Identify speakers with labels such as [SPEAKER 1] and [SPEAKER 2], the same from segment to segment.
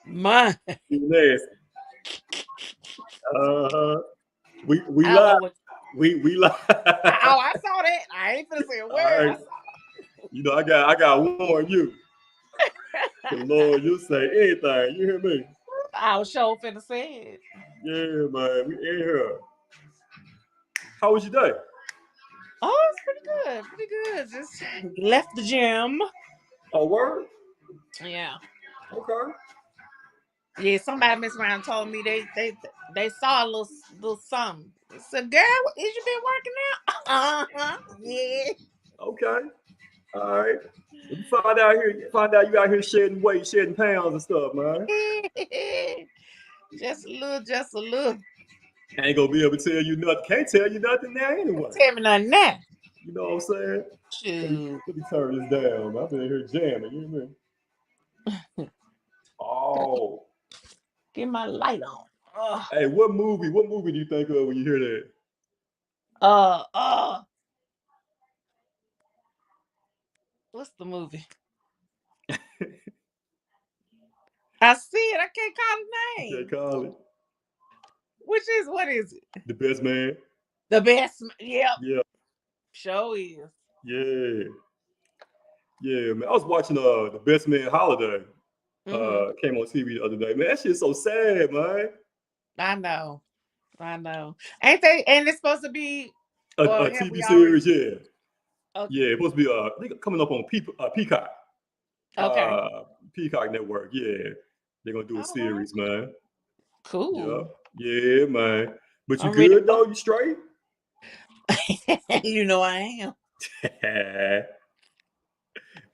[SPEAKER 1] My,
[SPEAKER 2] You nasty. We
[SPEAKER 1] I don't know
[SPEAKER 2] live.
[SPEAKER 1] what.
[SPEAKER 2] We live.
[SPEAKER 1] Oh, I saw that. I ain't finna say a
[SPEAKER 2] All
[SPEAKER 1] word.
[SPEAKER 2] right.
[SPEAKER 1] I saw.
[SPEAKER 2] You know, I got to warn you. The Lord, you say anything. You hear me?
[SPEAKER 1] I was sure finna say it.
[SPEAKER 2] Yeah, man. We in here. How was your day?
[SPEAKER 1] Oh, it's pretty good. Pretty good. Just left the gym.
[SPEAKER 2] Oh, word?
[SPEAKER 1] Yeah.
[SPEAKER 2] Okay.
[SPEAKER 1] Yeah, somebody messed around and told me they saw a little something. I said, girl, is you been working out? Uh-huh. Yeah.
[SPEAKER 2] Okay. All right. If you find out you out here shedding weight, shedding pounds and stuff, man.
[SPEAKER 1] Just a little.
[SPEAKER 2] Ain't gonna be able to tell you nothing. Can't tell you nothing now anyway.
[SPEAKER 1] Tell me nothing now.
[SPEAKER 2] You know what I'm saying?
[SPEAKER 1] Shoot.
[SPEAKER 2] Let me turn this down. I've been here jamming. You hear me? Oh.
[SPEAKER 1] Get my light on.
[SPEAKER 2] Hey, what movie do you think of when you hear that?
[SPEAKER 1] Uh, uh, what's the movie? I see it. I can't call the
[SPEAKER 2] You can't
[SPEAKER 1] name.
[SPEAKER 2] call it.
[SPEAKER 1] What is it?
[SPEAKER 2] The Best Man.
[SPEAKER 1] The best. Yep.
[SPEAKER 2] Yeah,
[SPEAKER 1] Show is.
[SPEAKER 2] yeah, yeah, man. I was watching The Best Man Holiday.
[SPEAKER 1] Mm-hmm.
[SPEAKER 2] Came on TV the other day. Man, that shit's so sad, man.
[SPEAKER 1] I know. I know. Ain't they? And it's supposed to be. Or
[SPEAKER 2] A
[SPEAKER 1] have
[SPEAKER 2] TV
[SPEAKER 1] we already?
[SPEAKER 2] series, yeah. Yeah,
[SPEAKER 1] Okay.
[SPEAKER 2] it's supposed to be I think coming up on Peacock.
[SPEAKER 1] Okay.
[SPEAKER 2] Uh Peacock Network, yeah. They're gonna do a
[SPEAKER 1] All right.
[SPEAKER 2] series, man. Yeah.
[SPEAKER 1] Cool.
[SPEAKER 2] Yeah, man. But you
[SPEAKER 1] I'm ready to
[SPEAKER 2] good though? You straight?
[SPEAKER 1] go. You know I am.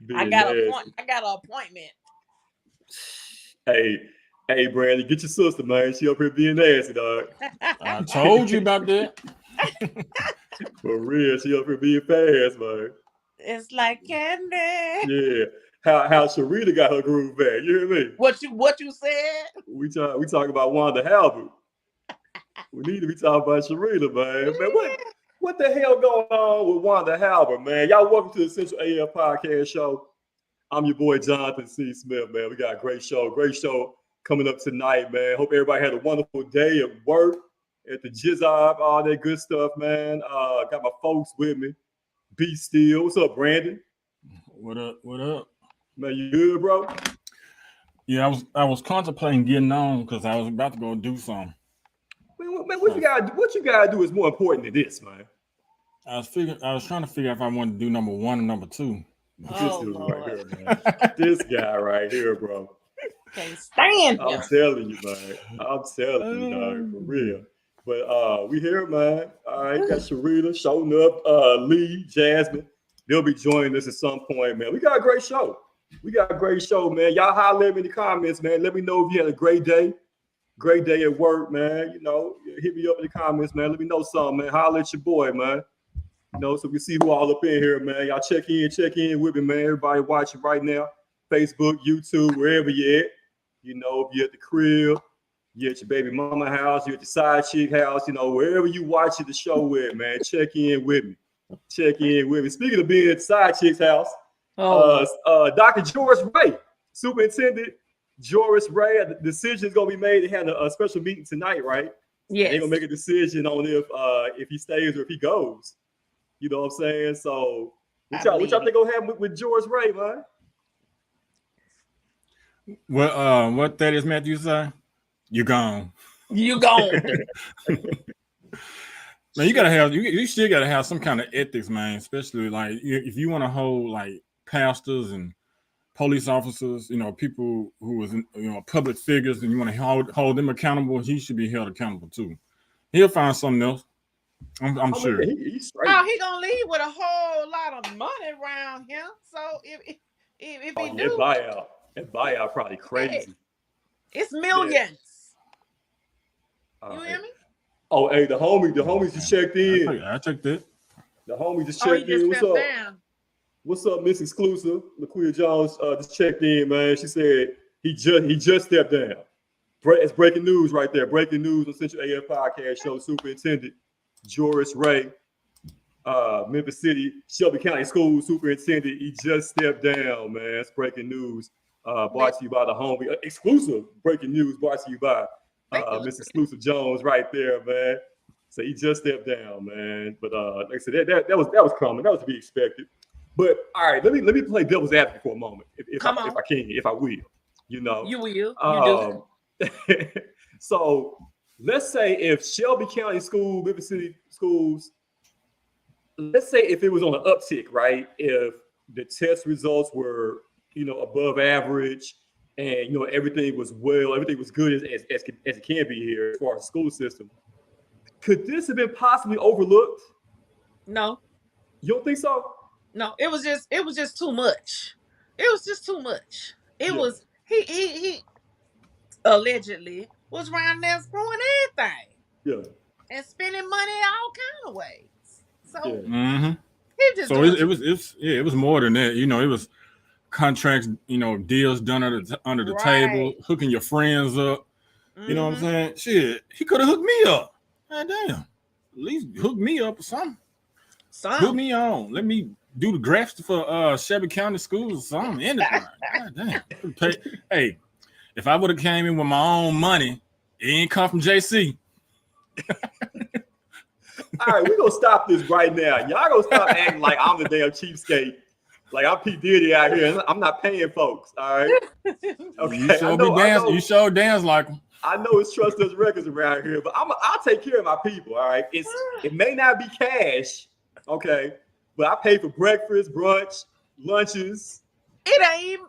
[SPEAKER 2] Being nasty.
[SPEAKER 1] I got an appointment.
[SPEAKER 2] Hey, hey, Brandon, get your sister, man. She up here being nasty, dog.
[SPEAKER 3] I told you about that.
[SPEAKER 2] For real, she up here being fast, man.
[SPEAKER 1] It's like candy.
[SPEAKER 2] Yeah. How Sharita got her groove back. You hear me?
[SPEAKER 1] What you said?
[SPEAKER 2] We talk about Wanda Halbert. We need to be talking about Sharita, man. Man, what the hell going on with Wanda Halbert, man? Y'all welcome to the Central AF Podcast Show. I'm your boy Jonathan C. Smith, man. We got a great show coming up tonight, man. Hope everybody had a wonderful day at work, at the GRIZZ, all that good stuff, man. Got my folks with me. Be still. What's up, Brandon?
[SPEAKER 3] What up? What up?
[SPEAKER 2] Man, you good, bro?
[SPEAKER 3] Yeah, I was contemplating getting on because I was about to go do something.
[SPEAKER 2] Man, what you gotta do is more important than this, man.
[SPEAKER 3] I was trying to figure out if I wanted to do number one or number two.
[SPEAKER 2] This
[SPEAKER 1] Oh
[SPEAKER 2] dude right
[SPEAKER 1] Lord.
[SPEAKER 2] here, man. This guy right here, bro.
[SPEAKER 1] Can't stand
[SPEAKER 2] I'm
[SPEAKER 1] him.
[SPEAKER 2] telling you, man. I'm telling you, dog, for
[SPEAKER 3] Um,
[SPEAKER 2] real. But we here, man. All right, got Sharita showing up, Lee, Jasmine. They'll be joining us at some point, man. We got a great show. We got a great show, man. Y'all holler at me in the comments, man. Let me know if you had a great day. Great day at work, man. You know, hit me up in the comments, man. Let me know something, man. Holler at your boy, man. You know, so we see who all up in here, man. Y'all check in with me, man. Everybody watching right now. Facebook, YouTube, wherever you at. You know, if you're at the crib, you're at your baby mama house, you're at the side chick house, you know, wherever you watching the show with, man, check in with me. Check in with me. Speaking of being at the side chick's house,
[SPEAKER 1] Oh Lord.
[SPEAKER 2] Dr. Joris Ray, Superintendent Joris Ray, the decision is going to be made. They had a special meeting tonight, right? And they're
[SPEAKER 1] Yes.
[SPEAKER 2] going to make a decision on if he stays or if he goes. You know what I'm saying? So,
[SPEAKER 1] I
[SPEAKER 2] what y'all
[SPEAKER 1] believe
[SPEAKER 2] think
[SPEAKER 1] it.
[SPEAKER 2] gonna happen with Joris Ray, man?
[SPEAKER 3] what that is, Matthew say? You gone.
[SPEAKER 1] You gone.
[SPEAKER 3] Man, you still gotta have some kind of ethics, man. Especially like if you want to hold like pastors and police officers, people who was public figures, and you want to hold them accountable. He should be held accountable too. He'll find something else. I'm
[SPEAKER 2] I mean,
[SPEAKER 3] sure.
[SPEAKER 2] he's straight.
[SPEAKER 1] Oh, he gonna leave with a whole lot of money around him. So if
[SPEAKER 2] Oh
[SPEAKER 1] he
[SPEAKER 2] yeah,
[SPEAKER 1] do,
[SPEAKER 2] that buyout probably
[SPEAKER 1] hey,
[SPEAKER 2] crazy.
[SPEAKER 1] it's
[SPEAKER 2] Yeah.
[SPEAKER 1] millions.
[SPEAKER 2] All
[SPEAKER 1] You
[SPEAKER 2] right.
[SPEAKER 1] hear me?
[SPEAKER 2] Oh, hey, the homies just checked in.
[SPEAKER 3] I take that.
[SPEAKER 2] The homies just
[SPEAKER 1] Oh, he
[SPEAKER 2] checked
[SPEAKER 1] just
[SPEAKER 2] in. What's
[SPEAKER 1] stepped
[SPEAKER 2] up?
[SPEAKER 1] down.
[SPEAKER 2] What's up, Miss Exclusive? LaQuia Jones just checked in, man. She said he just stepped down. It's breaking news right there. Breaking news on Central AF Podcast Show. Superintendent Joris Ray, Memphis City, Shelby County School Superintendent. He just stepped down, man. It's breaking news. Brought to you by the home exclusive breaking news. Brought to you by Mr. Exclusive Jones right there, man. So he just stepped down, man. But like I said, that was coming. That was to be expected. But all right, let me play devil's advocate for a moment, if I will. You know,
[SPEAKER 1] you will. You
[SPEAKER 2] do. So let's say if Shelby County School, Memphis City schools, let's say if it was on an uptick, right? If the test results were, above average, and everything was good as it can be here as far as the school system, could this have been possibly overlooked?
[SPEAKER 1] No.
[SPEAKER 2] You don't think so?
[SPEAKER 1] No, it was just too much. It was just too much. It was he allegedly was around there screwing everything.
[SPEAKER 2] Yeah.
[SPEAKER 1] And spending money all kind of ways. So
[SPEAKER 3] he just it was more than that. It was contracts, deals done under the table, hooking your friends up. You know what I'm saying? Shit, he could have hooked me up. God damn. At least hook me up or something. Hook me on. Let me do the graphics for Shelby County Schools or something. Anything. God damn. Hey, if I would have came in with my own money, it ain't come from JC.
[SPEAKER 2] All right, we're gonna stop this right now. Y'all gonna stop acting like I'm the damn cheapskate. Like I'm P. Diddy out here, and I'm not paying folks. All right. Okay.
[SPEAKER 3] You sure dance like them.
[SPEAKER 2] I know it's Trust Us Records around here, but I'll take care of my people. All right. It may not be cash, okay, but I pay for breakfast, brunch, lunches.
[SPEAKER 1] It ain't even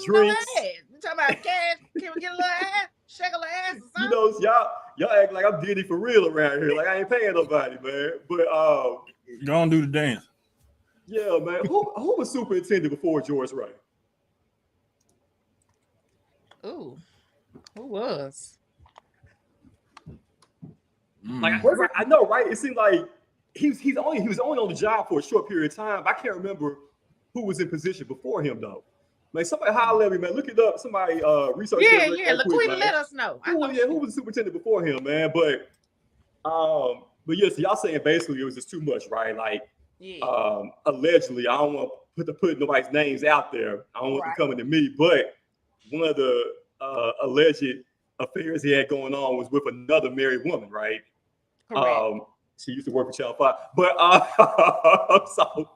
[SPEAKER 2] drinks.
[SPEAKER 1] No ass. You talking about cash? Can we get a little ass? Shake a little ass or something?
[SPEAKER 2] Y'all act like I'm Diddy for real around here. Like I ain't paying nobody, man. But
[SPEAKER 3] go on do the dance.
[SPEAKER 2] Yeah, man. Who was superintendent before Joris Ray?
[SPEAKER 1] Ooh, who was?
[SPEAKER 2] Like I know, right? It seemed like he was only on the job for a short period of time. I can't remember who was in position before him though. Like somebody holler at me, man. Look it up. Somebody research.
[SPEAKER 1] Yeah. Laquita, let us know.
[SPEAKER 2] Who was the superintendent before him, man? But yeah, so y'all saying basically it was just too much, right? Like allegedly, I don't want to put nobody's names out there. I don't want them coming to me, but one of the alleged affairs he had going on was with another married woman, right?
[SPEAKER 1] Correct.
[SPEAKER 2] She used to work for Channel 5. But so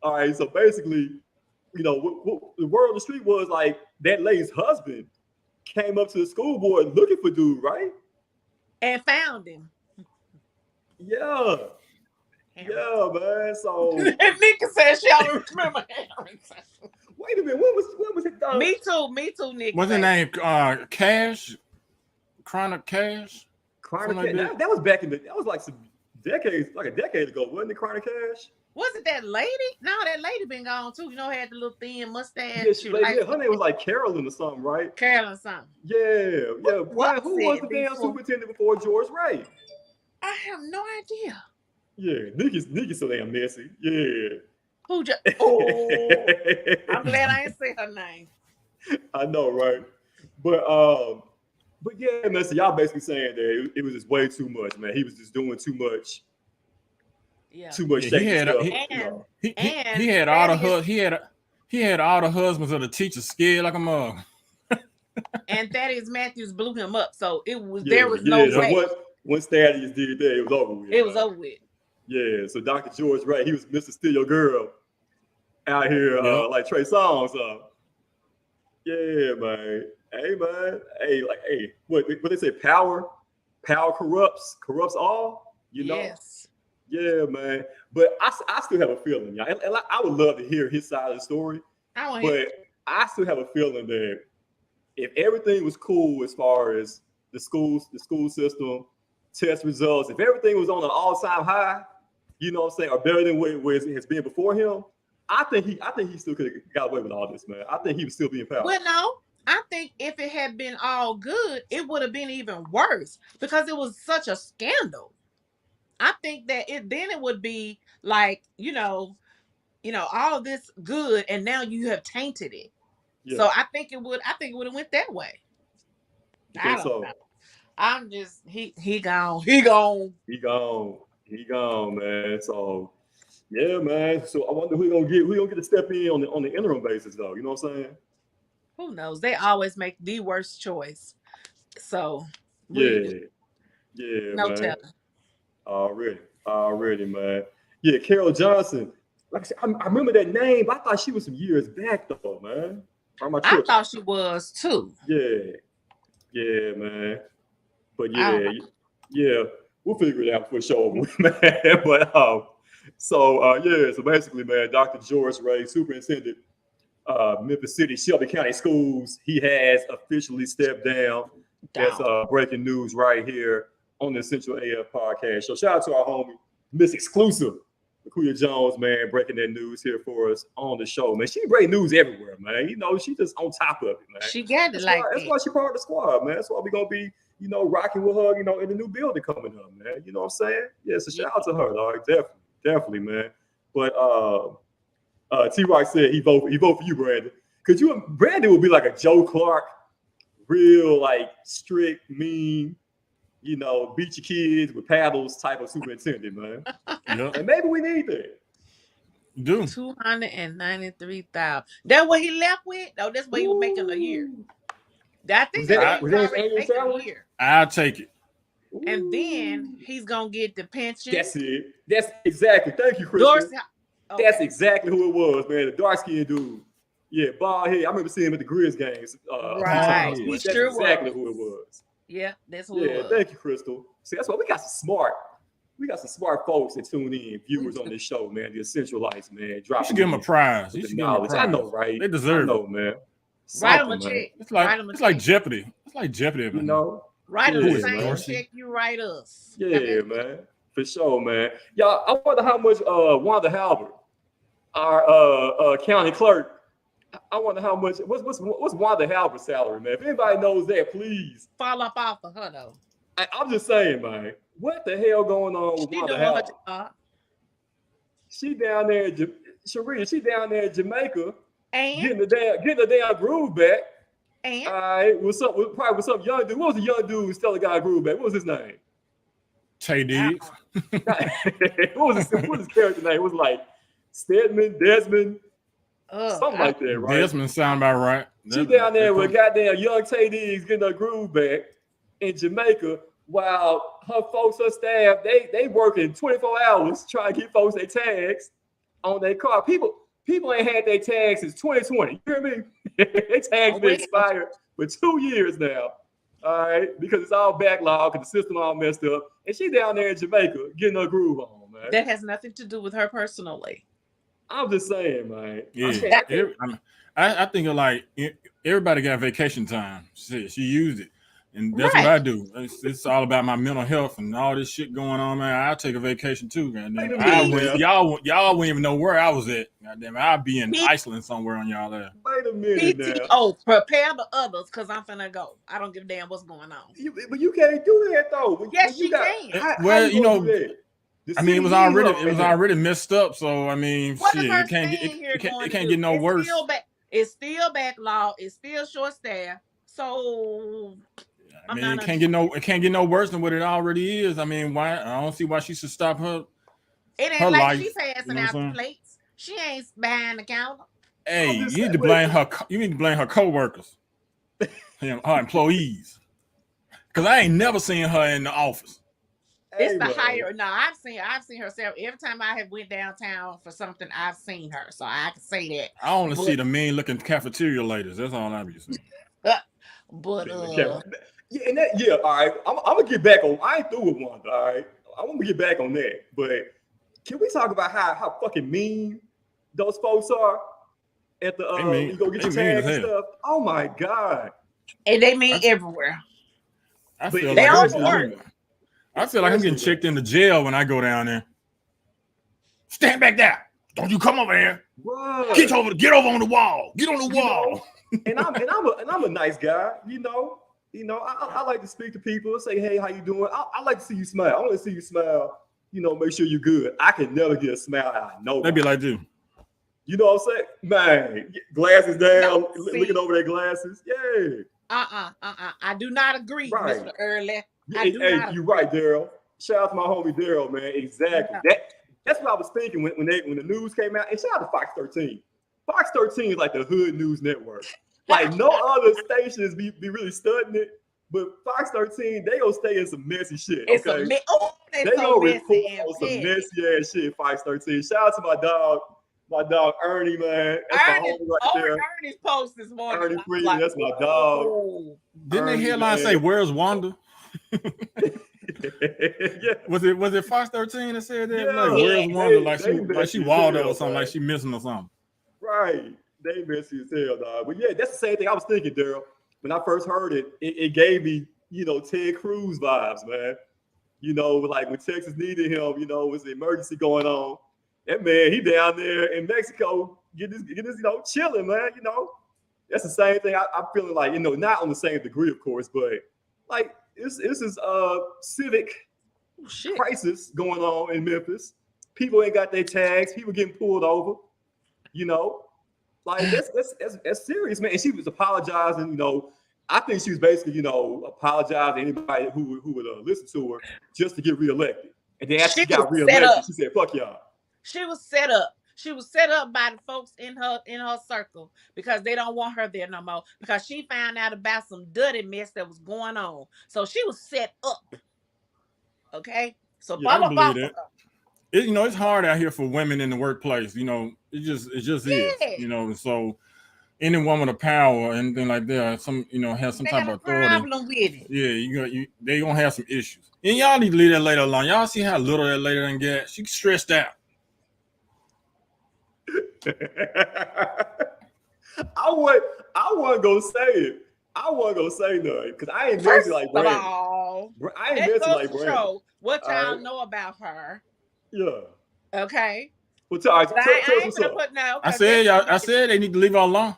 [SPEAKER 2] all right, so basically, what the word on the street was like that lady's husband came up to the school board looking for dude, right?
[SPEAKER 1] And found him.
[SPEAKER 2] Yeah. Yeah, man. So
[SPEAKER 1] Nika said she don't remember Harrington.
[SPEAKER 2] Wait a minute, when was it done?
[SPEAKER 1] Me too, Nika.
[SPEAKER 3] What's his name? Cash? Chronic Cash?
[SPEAKER 2] Chronic Cash. That was back in that was like a decade ago, wasn't it? Chronic Cash?
[SPEAKER 1] Was it that lady? No, that lady been gone too. Had the little thin mustache.
[SPEAKER 2] Yeah, her name was like Carolyn or something, right?
[SPEAKER 1] Carolyn something.
[SPEAKER 2] Yeah. Who was the damn superintendent before Joris Ray?
[SPEAKER 1] I have no idea.
[SPEAKER 2] Yeah, Nikki's so damn messy. Yeah.
[SPEAKER 1] I'm glad I ain't say her name.
[SPEAKER 2] I know, right? But yeah, man. So y'all basically saying that it was just way too much, man. He was just doing too much.
[SPEAKER 1] Yeah.
[SPEAKER 2] Too much.
[SPEAKER 3] He had all the husbands of the teachers scared like a mug.
[SPEAKER 1] And Thaddeus Matthews blew him up, so there was no way.
[SPEAKER 2] Once Thaddeus did that, it was over with.
[SPEAKER 1] It was over with.
[SPEAKER 2] Yeah, so Dr. George, right? He was Mr. Steal Your Girl out here, like Trey Songz. Yeah, man. Hey, man. Hey, what they say? Power corrupts all.
[SPEAKER 1] Yes.
[SPEAKER 2] Yeah, man. But I still have a feeling, y'all, and I would love to hear his side of the story. I still have a feeling that if everything was cool as far as the school system, test results, if everything was on an all-time high, or better than what it has been before him, I think he still could have got away with all this, man. I think he would still be in power.
[SPEAKER 1] Well, no, I think if it had been all good, it would have been even worse because it was such a scandal. I think that it would be like, all this good, and now you have tainted it. Yeah. So I think it would have went that way. I don't know. I'm just he gone, man. So
[SPEAKER 2] Yeah, man. So I wonder who gonna get to step in on the interim basis though. You know what I'm saying?
[SPEAKER 1] Who knows? They always make the worst choice. So we
[SPEAKER 2] Yeah, yeah,
[SPEAKER 1] no
[SPEAKER 2] man.
[SPEAKER 1] telling.
[SPEAKER 2] Already, man. Yeah, Carol Johnson. Like I said, I remember that name, but I thought she was some years back though, man. Or am I
[SPEAKER 1] I
[SPEAKER 2] tripping?
[SPEAKER 1] thought she was too.
[SPEAKER 2] Yeah, yeah, man. But
[SPEAKER 1] I don't know.
[SPEAKER 2] yeah, we'll figure it out for sure, man. But yeah, so basically, man, Dr. Joris Ray, superintendent, Memphis City, Shelby County Schools, he has officially stepped down. That's
[SPEAKER 1] Down.
[SPEAKER 2] breaking news right here on the Central AF podcast. So shout out to our homie, Miss Exclusive, Lakuya Jones, man, breaking that news here for us on the show, man. She break news everywhere, man. You know, she just on top of it, man.
[SPEAKER 1] She got it like
[SPEAKER 2] That's
[SPEAKER 1] that.
[SPEAKER 2] why she part of the squad, man. That's why we gonna be, rocking with her, in the new building coming up, man. You know what I'm saying? Yeah, so shout out to her, dog. Definitely, man. But T Rock said he vote for you, Brandon. Cause Brandon would be like a Joe Clark, real like strict, mean, beat your kids with paddles type of superintendent, man.
[SPEAKER 3] Yep.
[SPEAKER 2] And maybe we need that.
[SPEAKER 3] Do
[SPEAKER 1] 293,000. That what he left with? Oh, that's what he was making a year. I think
[SPEAKER 2] Was
[SPEAKER 1] that's
[SPEAKER 2] that
[SPEAKER 1] what
[SPEAKER 2] was
[SPEAKER 1] he was
[SPEAKER 2] that his
[SPEAKER 1] already
[SPEAKER 2] annual
[SPEAKER 1] making a
[SPEAKER 2] salary?
[SPEAKER 1] year.
[SPEAKER 3] I'll take it.
[SPEAKER 1] And then he's gonna get the pension.
[SPEAKER 2] That's it. That's exactly. Thank you, Crystal.
[SPEAKER 1] Dorsey. Okay.
[SPEAKER 2] That's exactly who it was, man. The dark skinned dude. Yeah, bald head. I remember seeing him at the GRIZZ games.
[SPEAKER 1] Right.
[SPEAKER 2] He
[SPEAKER 1] He
[SPEAKER 2] that's
[SPEAKER 1] sure
[SPEAKER 2] exactly
[SPEAKER 1] was.
[SPEAKER 2] who it was.
[SPEAKER 1] Yeah, that's who it
[SPEAKER 2] Yeah,
[SPEAKER 1] was.
[SPEAKER 2] thank you, Crystal. See, that's why we got some smart folks that tune in, viewers on this show, man. The Essentialites, man.
[SPEAKER 3] You
[SPEAKER 2] Dropping
[SPEAKER 3] should give them a
[SPEAKER 2] in
[SPEAKER 3] prize. You
[SPEAKER 2] with the
[SPEAKER 3] should give them a
[SPEAKER 2] knowledge.
[SPEAKER 3] prize.
[SPEAKER 2] I know, right?
[SPEAKER 3] They deserve
[SPEAKER 2] I know,
[SPEAKER 3] it.
[SPEAKER 2] man.
[SPEAKER 1] Write him a
[SPEAKER 2] Something, man.
[SPEAKER 1] check.
[SPEAKER 3] It's
[SPEAKER 1] Write him a
[SPEAKER 3] like like
[SPEAKER 1] check.
[SPEAKER 3] Jeopardy. It's like Jeopardy.
[SPEAKER 2] You know?
[SPEAKER 1] Write him
[SPEAKER 2] Yeah,
[SPEAKER 1] the
[SPEAKER 3] man.
[SPEAKER 1] same
[SPEAKER 3] Dorsey.
[SPEAKER 1] check you write us.
[SPEAKER 2] Yeah, man. For sure, man. Y'all, I wonder how much Wanda Halbert, our county clerk, I wonder how much. What's Wanda Halbert's salary, man? If anybody knows that, please.
[SPEAKER 1] Fall up off of her though.
[SPEAKER 2] I'm just saying, man. What the hell going on with
[SPEAKER 1] She
[SPEAKER 2] Wanda
[SPEAKER 1] doing her
[SPEAKER 2] Halbert?
[SPEAKER 1] job.
[SPEAKER 2] She down there, Sharia. She down there in Jamaica,
[SPEAKER 1] And
[SPEAKER 2] getting the damn groove back.
[SPEAKER 1] and
[SPEAKER 2] All right, probably with some young dude. What was the young dude who's telling the guy groove back? What was his name?
[SPEAKER 3] Tay Diggs.
[SPEAKER 2] what was his character name? It was like Stedman, Desmond, something like that, right?
[SPEAKER 3] Desmond sound about right.
[SPEAKER 2] She down there with goddamn young Tay Diggs getting her groove back in Jamaica, while her folks, her staff, they working 24 hours trying to get folks their tags on their car. People ain't had their tags since 2020. You hear me? Their tags been expired for 2 years now. All right, because it's all backlogged, because the system all messed up. And she down there in Jamaica getting her groove on, man.
[SPEAKER 1] that has nothing to do with her personally.
[SPEAKER 2] I'm just saying, man.
[SPEAKER 3] Yeah, I think of like everybody got vacation time. She used it, and that's what I do. It's all about my mental health and all this shit going on, man. I'll take a vacation too, goddamn. Y'all wouldn't even know where I was at, goddamn. I'll be in Iceland somewhere on y'all there.
[SPEAKER 2] Wait a minute now.
[SPEAKER 1] Oh, prepare the others, because I'm finna go. I don't give a damn what's going on.
[SPEAKER 2] But you can't do that though.
[SPEAKER 1] Yes, she can.
[SPEAKER 3] Well, you know. I mean, it was already messed up. So I mean, shit, it can't get no worse.
[SPEAKER 1] It's still backlog. It's still short staff. So
[SPEAKER 3] I mean, it can't get no worse than what it already is. I mean, why? I don't see why she should stop her.
[SPEAKER 1] It ain't
[SPEAKER 3] her
[SPEAKER 1] like
[SPEAKER 3] life,
[SPEAKER 1] she passing out the plates. She ain't behind the counter.
[SPEAKER 3] Hey, you need to blame her. You need to blame her coworkers, her employees, because I ain't never seen her in the office.
[SPEAKER 1] It's the higher. No, I've seen herself every time I have went downtown for something. I've seen her, so I can say that.
[SPEAKER 3] I only see the mean looking cafeteria ladies. That's all I be seeing.
[SPEAKER 1] But
[SPEAKER 2] all right. I'm gonna get back on. I ain't through with Wanda. All right, I'm gonna get back on that. But can we talk about how fucking mean those folks are at the you go get your tags and stuff? Oh my god!
[SPEAKER 1] And they mean everywhere.
[SPEAKER 3] I feel like I'm getting checked into jail when I go down there. Stand back there! Don't you come over here!
[SPEAKER 2] What?
[SPEAKER 3] Get over on the wall! Get on the wall!
[SPEAKER 2] And I'm a nice guy, you know. I like to speak to people, say, hey, how you doing? I like to see you smile. I want to see you smile. Make sure you're good. I can never get a smile out of nobody.
[SPEAKER 3] Maybe like you.
[SPEAKER 2] You know what I'm saying? Man, glasses down, looking over their glasses. Yeah.
[SPEAKER 1] I do not agree,
[SPEAKER 2] right.
[SPEAKER 1] Mr. Early.
[SPEAKER 2] Hey, you're right, Daryl. Shout out to my homie Daryl, man. Exactly. that's what I was thinking when the news came out. And shout out to Fox 13. Fox 13 is like the hood news network. Like no other stations be really studying it, but Fox 13, they gonna stay in some messy shit.
[SPEAKER 1] It's
[SPEAKER 2] Okay,
[SPEAKER 1] they
[SPEAKER 2] they
[SPEAKER 1] so
[SPEAKER 2] gonna report
[SPEAKER 1] messy and
[SPEAKER 2] on some
[SPEAKER 1] petty.
[SPEAKER 2] messy ass shit. Fox 13. Shout out to my dog Ernie, man. That's my homie right there.
[SPEAKER 1] Ernie's post this morning.
[SPEAKER 2] Ernie Freeman, that's my dog.
[SPEAKER 3] Didn't
[SPEAKER 2] Ernie,
[SPEAKER 3] the headline say "Where's Wanda"?
[SPEAKER 2] Yeah.
[SPEAKER 3] Was it Fox 13 that said that?
[SPEAKER 2] Yeah.
[SPEAKER 3] Like, where's Wanda? Like
[SPEAKER 2] They
[SPEAKER 3] she
[SPEAKER 2] messy
[SPEAKER 3] walled
[SPEAKER 2] as
[SPEAKER 3] up or
[SPEAKER 2] hell,
[SPEAKER 3] something,
[SPEAKER 2] man.
[SPEAKER 3] like she missing or something.
[SPEAKER 2] Right. They messy as hell, dog. But yeah, that's the same thing I was thinking, Daryl. When I first heard it, it gave me, Ted Cruz vibes, man. Like when Texas needed him, was the emergency going on. That man, he down there in Mexico, get this, chilling, man. That's the same thing. I'm feeling like, not on the same degree, of course, but like this is civic crisis going on in Memphis. People ain't got their tags. People getting pulled over. Like that's serious, man. And she was apologizing. I think she was basically, apologizing to anybody who would listen to her just to get reelected. And then after she got reelected, she said, "Fuck y'all."
[SPEAKER 1] She was set up. She was set up by the folks in her circle because they don't want her there no more because she found out about some dirty mess that was going on. So she was set up. Okay, so follow up.
[SPEAKER 3] It's hard out here for women in the workplace. It just is. So any woman of power or anything like that, has some type of authority.
[SPEAKER 1] Problem with it.
[SPEAKER 3] Yeah, they gonna have some issues. And y'all need to leave that lady alone. Y'all see how little that lady done get? She stressed out.
[SPEAKER 2] I wasn't gonna say it. I wasn't gonna say nothing because I ain't messing like Brandon. I ain't messing like Brandon.
[SPEAKER 1] What y'all know about her?
[SPEAKER 2] Yeah.
[SPEAKER 1] Okay.
[SPEAKER 2] Well, tell us what's up.
[SPEAKER 3] I said they need to leave her alone.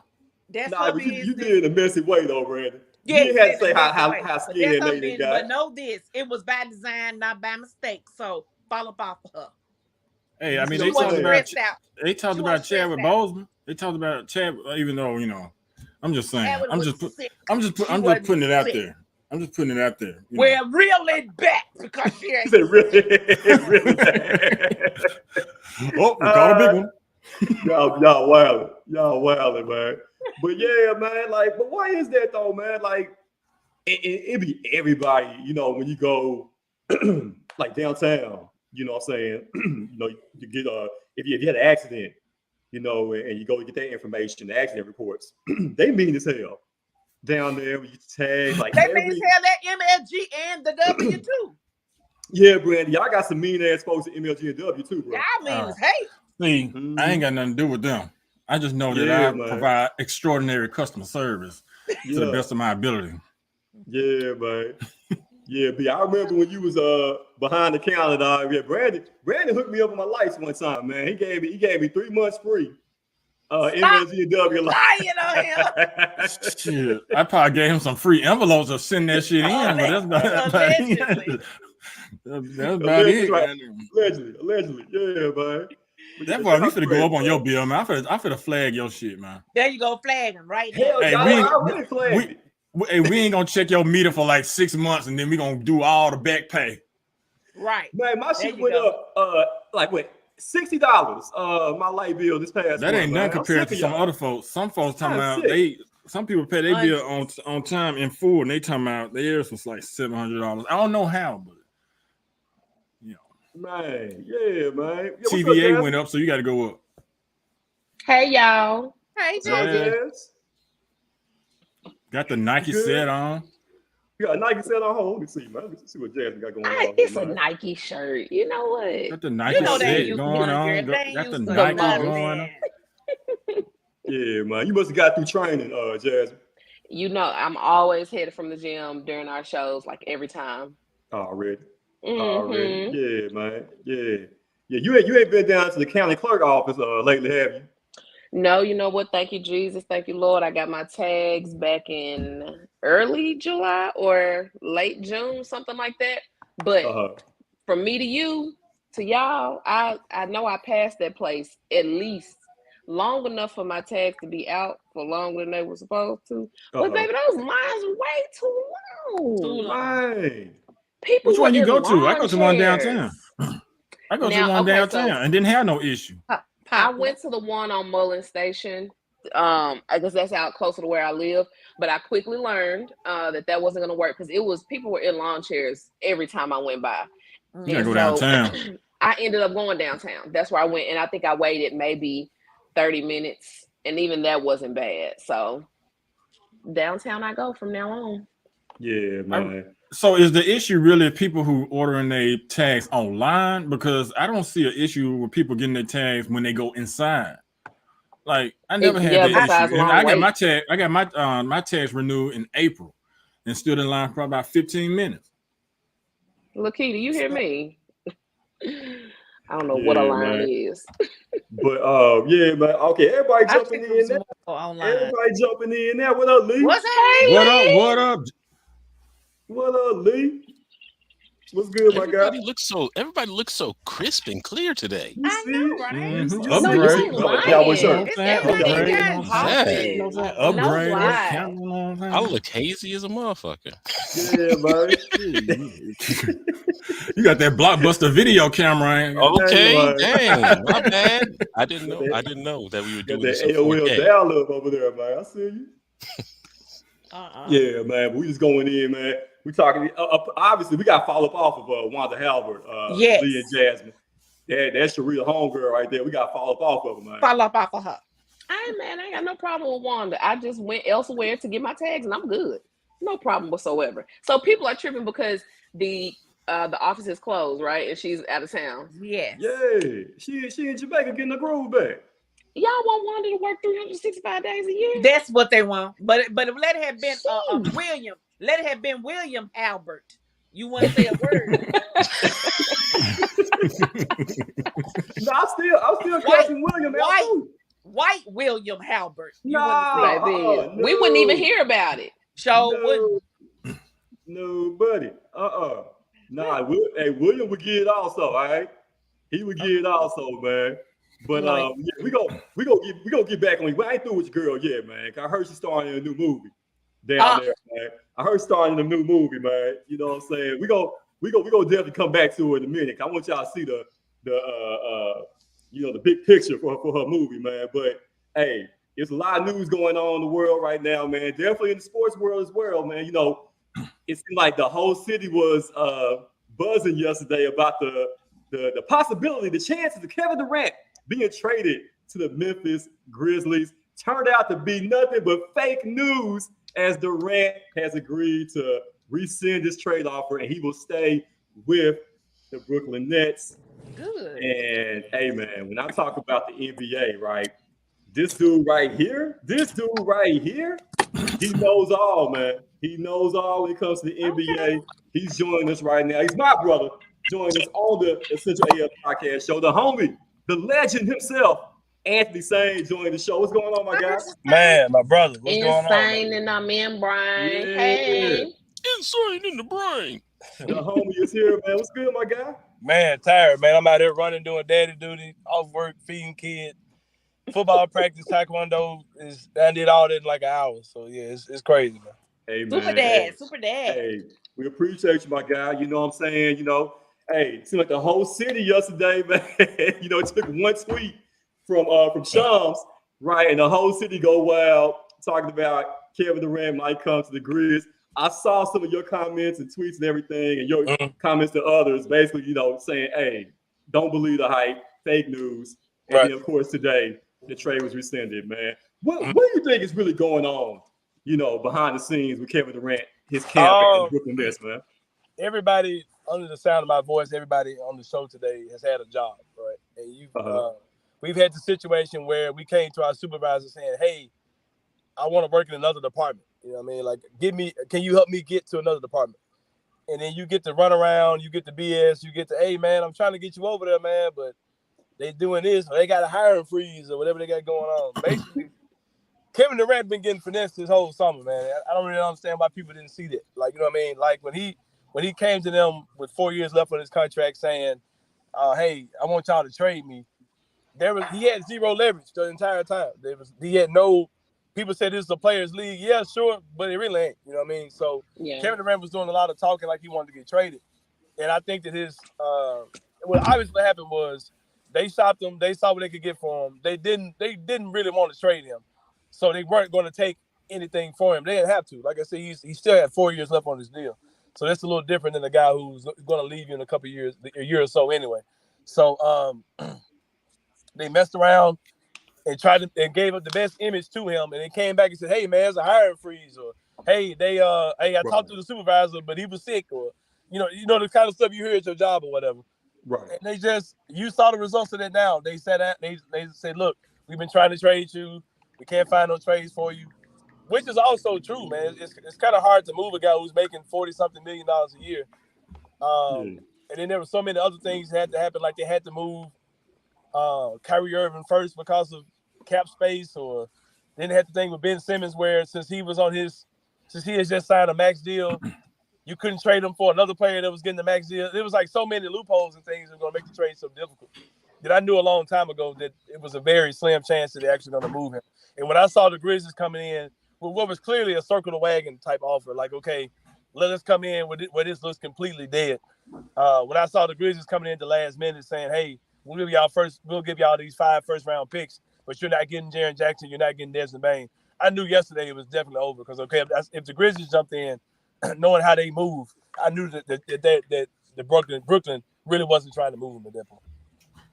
[SPEAKER 2] But you did it in a messy way though, Brandon. Yeah, you had to say how scared that lady got.
[SPEAKER 1] But know this, it was by design, not by mistake. So follow up of her.
[SPEAKER 3] Hey, I mean, they talked about Chadwick Boseman. They talked about Chadwick, even though I'm just saying. I'm just putting it out there. I'm just putting it out there.
[SPEAKER 1] Well, really bad because she ain't
[SPEAKER 2] really bad.
[SPEAKER 3] Oh, we got a big one.
[SPEAKER 2] Y'all wildin', man. But yeah, man, like, but why is that though, man? Like, it be everybody, when you go like downtown, you know what I'm saying? You get if you had an accident, and you go get that information, the accident reports, they mean as hell. Down there, when you tag like
[SPEAKER 1] they mean as hell that MLG and the W too.
[SPEAKER 2] Yeah, Brandy, y'all got some mean ass folks at MLG and W too, bro.
[SPEAKER 1] Y'all mean as hate.
[SPEAKER 3] See, I ain't got nothing to do with them. I just know that I provide extraordinary customer service to the best of my ability.
[SPEAKER 2] Yeah, man. Yeah, but I remember when you was behind the counter, dog. Yeah, Brandon hooked me up with my lights one time, man. He gave me 3 months free. MLGW
[SPEAKER 1] lying on him.
[SPEAKER 3] Shit, I probably gave him some free envelopes to send that shit in, but that's about it.
[SPEAKER 2] Right. Allegedly, yeah, man.
[SPEAKER 3] That's why we finna go up on your bill, man. I finna flag your shit, man.
[SPEAKER 1] There you go, flag him right
[SPEAKER 2] now.
[SPEAKER 3] Hey, we ain't gonna check your meter for like 6 months, and then we gonna do all the back pay.
[SPEAKER 1] Right,
[SPEAKER 2] man. My shit went up like what? $60. My light bill this past.
[SPEAKER 3] That ain't nothing compared to some other folks. Some folks talking about some people pay their bill on time in full, and they talking about theirs was like $700. I don't know how, but
[SPEAKER 2] man, yeah, man. Yeah,
[SPEAKER 3] TVA went up, so you got to go up.
[SPEAKER 4] Hey, y'all.
[SPEAKER 1] Hey,
[SPEAKER 2] Jazz.
[SPEAKER 3] Got the Nike set on.
[SPEAKER 2] You got a Nike set on. Hold on, let me see, man. Let me see what Jazz got going on.
[SPEAKER 4] It's a Nike shirt. You know what?
[SPEAKER 3] Got the Nike set going on. Got the Nike going on.
[SPEAKER 2] Yeah, man. You must have got through training, Jazz.
[SPEAKER 4] I'm always headed from the gym during our shows, like every time.
[SPEAKER 2] Already. Yeah, man. Yeah. You ain't been down to the county clerk office lately, have you?
[SPEAKER 4] No, you know what? Thank you, Jesus. Thank you, Lord. I got my tags back in early July or late June, something like that. But from me to you, to y'all, I know I passed that place at least long enough for my tags to be out for longer than they were supposed to. But baby, those lines were way too long.
[SPEAKER 2] Right.
[SPEAKER 4] People.
[SPEAKER 3] Which one you go to? I go to one downtown. I go to the one downtown and didn't have no issue.
[SPEAKER 4] I went to the one on Mullen Station. I guess that's out closer to where I live. But I quickly learned that wasn't going to work because people were in lawn chairs every time I went by.
[SPEAKER 3] You gotta go downtown.
[SPEAKER 4] I ended up going downtown. That's where I went, and I think I waited maybe 30 minutes, and even that wasn't bad. So downtown I go from now on.
[SPEAKER 2] Yeah, man.
[SPEAKER 3] So is the issue really people who ordering their tags online? Because I don't see an issue with people getting their tags when they go inside. Like I never had that issue. And I got my tags renewed in April and stood in line for about 15 minutes.
[SPEAKER 2] Lakita,
[SPEAKER 4] you hear me? I don't know what a line is.
[SPEAKER 2] But yeah, man. Okay, everybody jumping in there. Everybody jumping in there. What up, Lee?
[SPEAKER 1] What's
[SPEAKER 3] up? What up?
[SPEAKER 2] What up, Lee? What's good, my guy?
[SPEAKER 5] Everybody looks so crisp and clear today.
[SPEAKER 1] I know, right?
[SPEAKER 3] Upgrade.
[SPEAKER 5] I look hazy as a motherfucker.
[SPEAKER 2] Yeah, man.
[SPEAKER 3] You got that Blockbuster video camera.
[SPEAKER 5] Okay, dang, my bad. I didn't know that we were doing this.
[SPEAKER 2] AOL dial-up over there, man. I see you. Yeah, man. We just going in, man. We talking. Obviously, we got to follow up off of Wanda Halbert,
[SPEAKER 1] yes.
[SPEAKER 2] Lee and Jasmine. That's your real homegirl right there. We got to follow up off of her, man.
[SPEAKER 1] Follow up off of her.
[SPEAKER 4] Hey, man, I ain't got no problem with Wanda. I just went elsewhere to get my tags, and I'm good. No problem whatsoever. So people are tripping because the office is closed, right? And she's out of town.
[SPEAKER 1] Yes.
[SPEAKER 2] Yeah. She in Jamaica getting the groove back.
[SPEAKER 4] Y'all want Wanda to work 365 days a year?
[SPEAKER 1] That's what they want. But if let it have been William. Let it have been William Halbert. You wouldn't say a word.
[SPEAKER 2] No, I'm still catching William.
[SPEAKER 1] White William Halbert.
[SPEAKER 4] We wouldn't even hear about it.
[SPEAKER 2] No, buddy. Nah, William would get it also, all right? He would get it also, man. But yeah, we go get back on you. I ain't through with your girl yet, man. I heard she's starting in a new movie down there, man. I heard starting in a new movie, man. You know what I'm saying? We go definitely come back to her in a minute. I want y'all to see the big picture for her movie, man. But hey, there's a lot of news going on in the world right now, man. Definitely in the sports world as well, man. You know, it seemed like the whole city was buzzing yesterday about the possibility, the chances of Kevin Durant being traded to the Memphis Grizzlies. Turned out to be nothing but fake news, as Durant has agreed to rescind his trade offer and he will stay with the Brooklyn Nets.
[SPEAKER 1] Good.
[SPEAKER 2] And hey, man, when I talk about the NBA, right, this dude right here, he knows all, man. He knows all when it comes to the NBA. Okay. He's joining us right now. He's my brother, joining us on the Essential AF podcast show. The homie, the legend himself, Anthony SAIN, joined the show. What's going on, my guy?
[SPEAKER 6] Man, my brother. What's going on?
[SPEAKER 4] Insane in the membrane. Yeah. Hey.
[SPEAKER 5] Insane in the brain.
[SPEAKER 2] The homie is here, man. What's good, my guy?
[SPEAKER 6] Man, tired, man. I'm out here running, doing daddy duty, off work, feeding kids. Football practice, taekwondo. I did all that in like an hour. So, yeah, it's crazy, man.
[SPEAKER 2] Hey, man. Super dad. Hey, we appreciate you, my guy. You know what I'm saying? You know, hey, it seemed like the whole city yesterday, man. You know, it took one tweet from Shams, right? And the whole city go wild talking about Kevin Durant might come to the Grizz. I saw some of your comments and tweets and everything, and your comments to others, basically, you know, saying, hey, don't believe the hype, fake news. And then, of course, today, the trade was rescinded, man. What do you think is really going on, you know, behind the scenes with Kevin Durant, his camp and Brooklyn Nets, man?
[SPEAKER 6] Everybody, under the sound of my voice, everybody on the show today has had a job, right? And we've had the situation where we came to our supervisor saying, hey, I want to work in another department. You know what I mean? Like, can you help me get to another department? And then you get to run around, you get the BS, you get to, hey, man, I'm trying to get you over there, man, but they doing this, or they got a hiring freeze or whatever they got going on. Basically, Kevin Durant been getting finessed this whole summer, man. I don't really understand why people didn't see that. Like, you know what I mean? Like, when he came to them with 4 years left on his contract saying, hey, I want y'all to trade me, he had zero leverage the entire time. He had no. People said this is a players' league. Yeah, sure, but it really ain't. You know what I mean? So Kevin Durant was doing a lot of talking like he wanted to get traded, and I think that what obviously happened was they shopped him. They saw what they could get for him. They didn't really want to trade him, so they weren't going to take anything for him. They didn't have to. Like I said, he still had 4 years left on his deal, so that's a little different than the guy who's going to leave you in a couple of years, a year or so anyway. So they messed around and tried to and gave up the best image to him, and they came back and said, "Hey man, it's a hiring freeze," or "Hey, I talked to the supervisor, but he was sick," or you know the kind of stuff you hear at your job or whatever.
[SPEAKER 2] Right.
[SPEAKER 6] And you saw the results of that now. They said that they said, "Look, we've been trying to trade you. We can't find no trades for you," which is also true, man. It's kind of hard to move a guy who's making $40-something million a year. And then there were so many other things that had to happen, like they had to move Kyrie Irving first because of cap space, or then they had the thing with Ben Simmons where since he has just signed a max deal, you couldn't trade him for another player that was getting the max deal. It was like so many loopholes and things that were going to make the trade so difficult that I knew a long time ago that it was a very slim chance that they're actually going to move him. And when I saw the GRIZZ coming in with what was clearly a circle the wagon type offer, like, okay, let us come in where this looks completely dead. When I saw the GRIZZ coming in the last minute saying, hey, we'll give y'all these 5 first-round picks, but you're not getting Jaren Jackson, you're not getting Desmond Bane. I knew yesterday it was definitely over because, okay, if the GRIZZ jumped in, knowing how they move, I knew that Brooklyn really wasn't trying to move him at that point.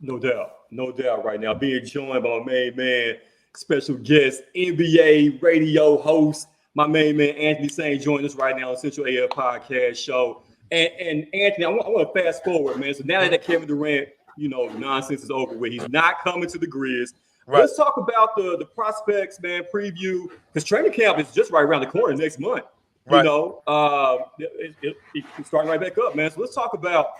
[SPEAKER 2] No doubt. Right now, being joined by my main man, special guest, NBA radio host, my main man Anthony SAIN joining us right now on Central AF Podcast Show. And Anthony, I want to fast forward, man. So now that Kevin Durant, nonsense is over with, he's not coming to the GRIZZ. Right. Let's talk about the prospects, man. Preview, because training camp is just right around the corner next month. Right. It's starting right back up, man. So let's talk about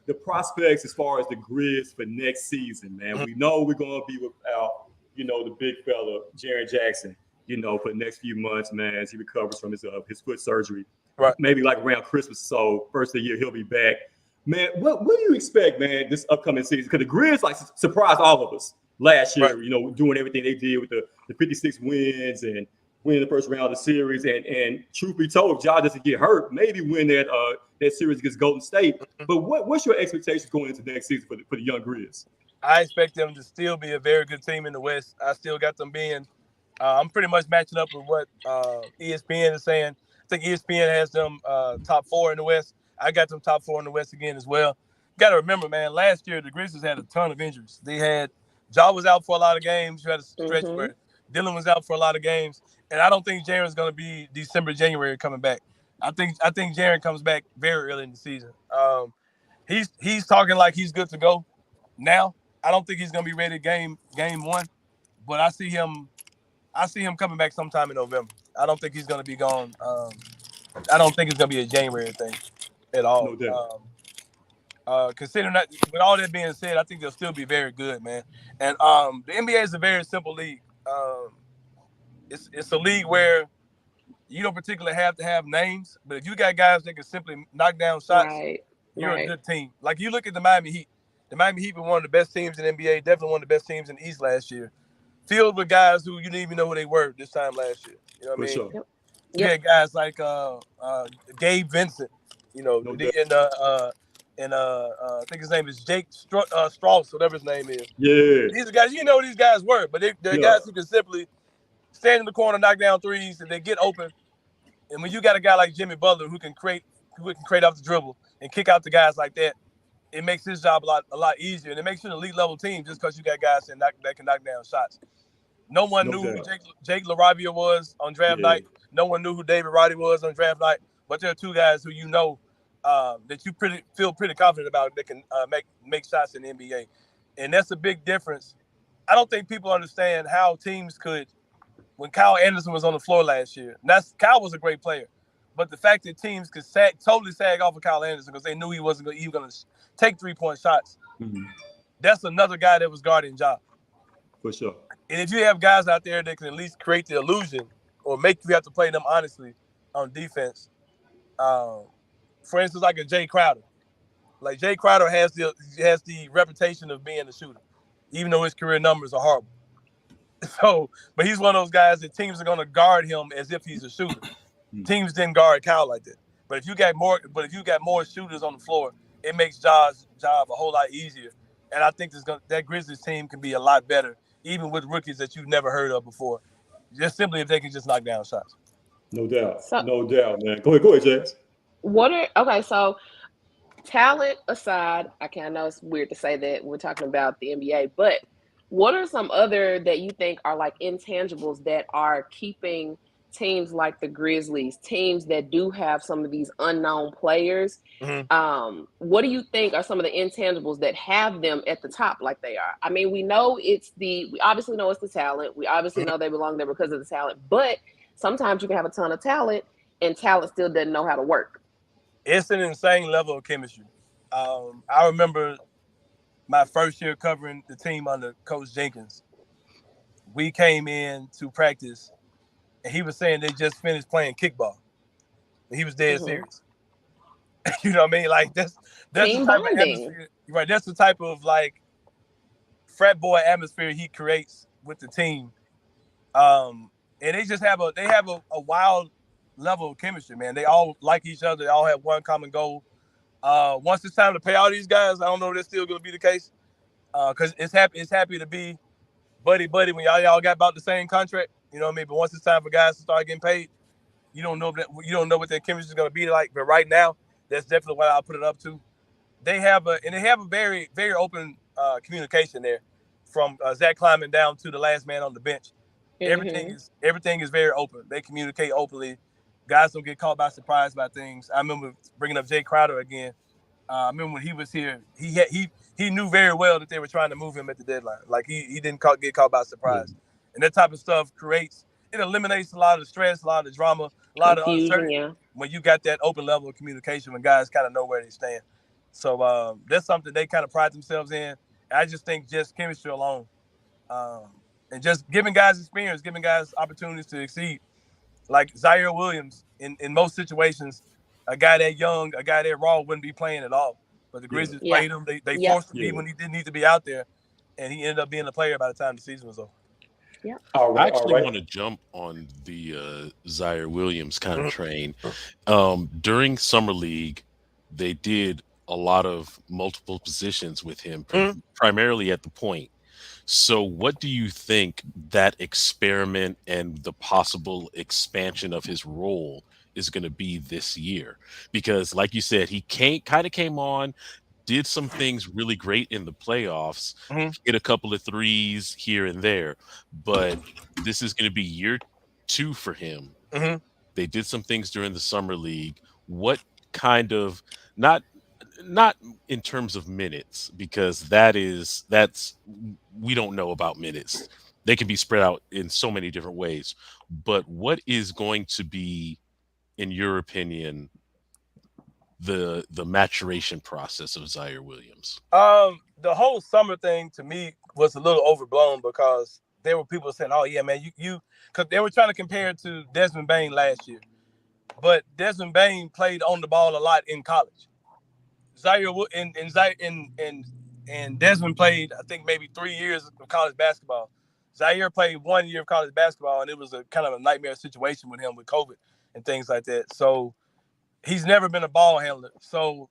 [SPEAKER 2] the prospects as far as the GRIZZ for next season, man. Mm-hmm. We know we're going to be without, the big fella, Jaren Jackson, for the next few months, man, as he recovers from his foot surgery. Right. Maybe like around Christmas, so first of the year he'll be back. Man, what do you expect, man, this upcoming season? Because the GRIZZ surprised all of us last year, right. Doing everything they did with the 56 wins and winning the first round of the series. And truth be told, if Ja doesn't get hurt, maybe win that series against Golden State. But what's your expectations going into next season for the young GRIZZ?
[SPEAKER 6] I expect them to still be a very good team in the West. I still got them being I'm pretty much matching up with what ESPN is saying. I think ESPN has them top 4 in the West. I got them top 4 in the West again as well. Got to remember, man, last year the GRIZZ had a ton of injuries. They had Ja was out for a lot of games. You had a stretch where Dillon was out for a lot of games. And I don't think Jaren's going to be December, January coming back. I think Jaren comes back very early in the season. He's talking like he's good to go now. I don't think he's going to be ready game 1, but I see him coming back sometime in November. I don't think he's going to be gone. I don't think it's going to be a January thing at all. No doubt. Considering that, with all that being said, I think they'll still be very good, man. And the NBA is a very simple league. It's a league where you don't particularly have to have names, but if you got guys that can simply knock down shots, you're a good team. Like you look at the Miami Heat. The Miami Heat were one of the best teams in the NBA, definitely one of the best teams in the East last year. Filled with guys who you didn't even know who they were this time last year. You know what I mean? Sure. You had guys like Gabe Vincent, I think his name is Jake Strauss, whatever his name is.
[SPEAKER 2] Yeah.
[SPEAKER 6] These are guys, you know who these guys were, but they're guys who can simply stand in the corner, knock down threes, and they get open. And when you got a guy like Jimmy Butler who can create off the dribble and kick out the guys like that, it makes his job a lot easier. And it makes you an elite level team just because you got guys that can knock down shots. No one knew who Jake LaRavia was on draft night. No one knew who David Roddy was on draft night. But there are 2 guys who that you feel pretty confident about that can make shots in the NBA. And that's a big difference. I don't think people understand how teams could, when Kyle Anderson was on the floor last year, Kyle was a great player. But the fact that teams could totally sag off of Kyle Anderson because they knew he wasn't even going to take 3-point shots, that's another guy that was guarding Ja.
[SPEAKER 2] For sure.
[SPEAKER 6] And if you have guys out there that can at least create the illusion or make you have to play them honestly on defense, for instance, like a Jay Crowder. Like Jay Crowder has the reputation of being a shooter, even though his career numbers are horrible. So, but he's one of those guys that teams are going to guard him as if he's a shooter. Teams didn't guard Kyle like that. But if you got more shooters on the floor, it makes Ja's job a whole lot easier. And I think that Grizzlies team can be a lot better, even with rookies that you've never heard of before. Just simply if they can just knock down shots.
[SPEAKER 2] No doubt.
[SPEAKER 4] So
[SPEAKER 2] No doubt, man. Go ahead, Jazz.
[SPEAKER 4] so talent aside, I know it's weird to say that we're talking about the NBA, but what are some other that you think are like intangibles that are keeping teams like the Grizzlies, teams that do have some of these unknown players?
[SPEAKER 6] Mm-hmm.
[SPEAKER 4] What do you think are some of the intangibles that have them at the top like they are? I mean, we obviously know it's the talent. We obviously know they belong there because of the talent, but sometimes you can have a ton of talent and talent still doesn't know how to work.
[SPEAKER 6] It's an insane level of chemistry. I remember my first year covering the team under Coach Jenkins. We came in to practice, and he was saying they just finished playing kickball. And he was dead serious. You know what I mean? Like that's
[SPEAKER 4] team
[SPEAKER 6] the type
[SPEAKER 4] bonding.
[SPEAKER 6] of atmosphere, right? That's the type of like frat boy atmosphere he creates with the team. And they just have a wild level of chemistry, man. They all like each other. They all have one common goal. Once it's time to pay all these guys, I don't know if that's still going to be the case. Because it's happy to be buddy when y'all got about the same contract. You know what I mean? But once it's time for guys to start getting paid, you don't know what their chemistry is going to be like. But right now, that's definitely what I'll put it up to. They have a very, very open communication there, from Zach Kleiman down to the last man on the bench. Everything is very open. They communicate openly. Guys don't get caught by surprise by things. I remember bringing up Jay Crowder again. I remember when he was here, he knew very well that they were trying to move him at the deadline. Like he didn't get caught by surprise. And that type of stuff eliminates a lot of the stress, a lot of the drama, a lot of uncertainty when you got that open level of communication when guys kind of know where they stand. So that's something they kind of pride themselves in. And I just think just chemistry alone, and just giving guys experience, giving guys opportunities to exceed. Like Zaire Williams, in most situations, a guy that young, a guy that raw wouldn't be playing at all. But the Grizzlies played him. They forced him to be when he didn't need to be out there. And he ended up being a player by the time the season was over.
[SPEAKER 5] Yeah. I actually want to jump on the Zaire Williams kind of train. During Summer League, they did a lot of multiple positions with him, primarily at the point. So what do you think that experiment and the possible expansion of his role is going to be this year? Because like you said, he kind of came on, did some things really great in the playoffs, hit a couple of threes here and there, but this is going to be year 2 for him. They did some things during the Summer League. What kind of, not in terms of minutes, because that's we don't know about minutes. They can be spread out in so many different ways. But what is going to be, in your opinion, the maturation process of Zaire Williams?
[SPEAKER 6] The whole summer thing to me was a little overblown, because there were people saying, "Oh yeah, man, you," because they were trying to compare it to Desmond Bane last year, but Desmond Bane played on the ball a lot in college. Zaire and Desmond played, I think, maybe 3 years of college basketball. Zaire played 1 year of college basketball, and it was a kind of a nightmare situation with him with COVID and things like that. So he's never been a ball handler. So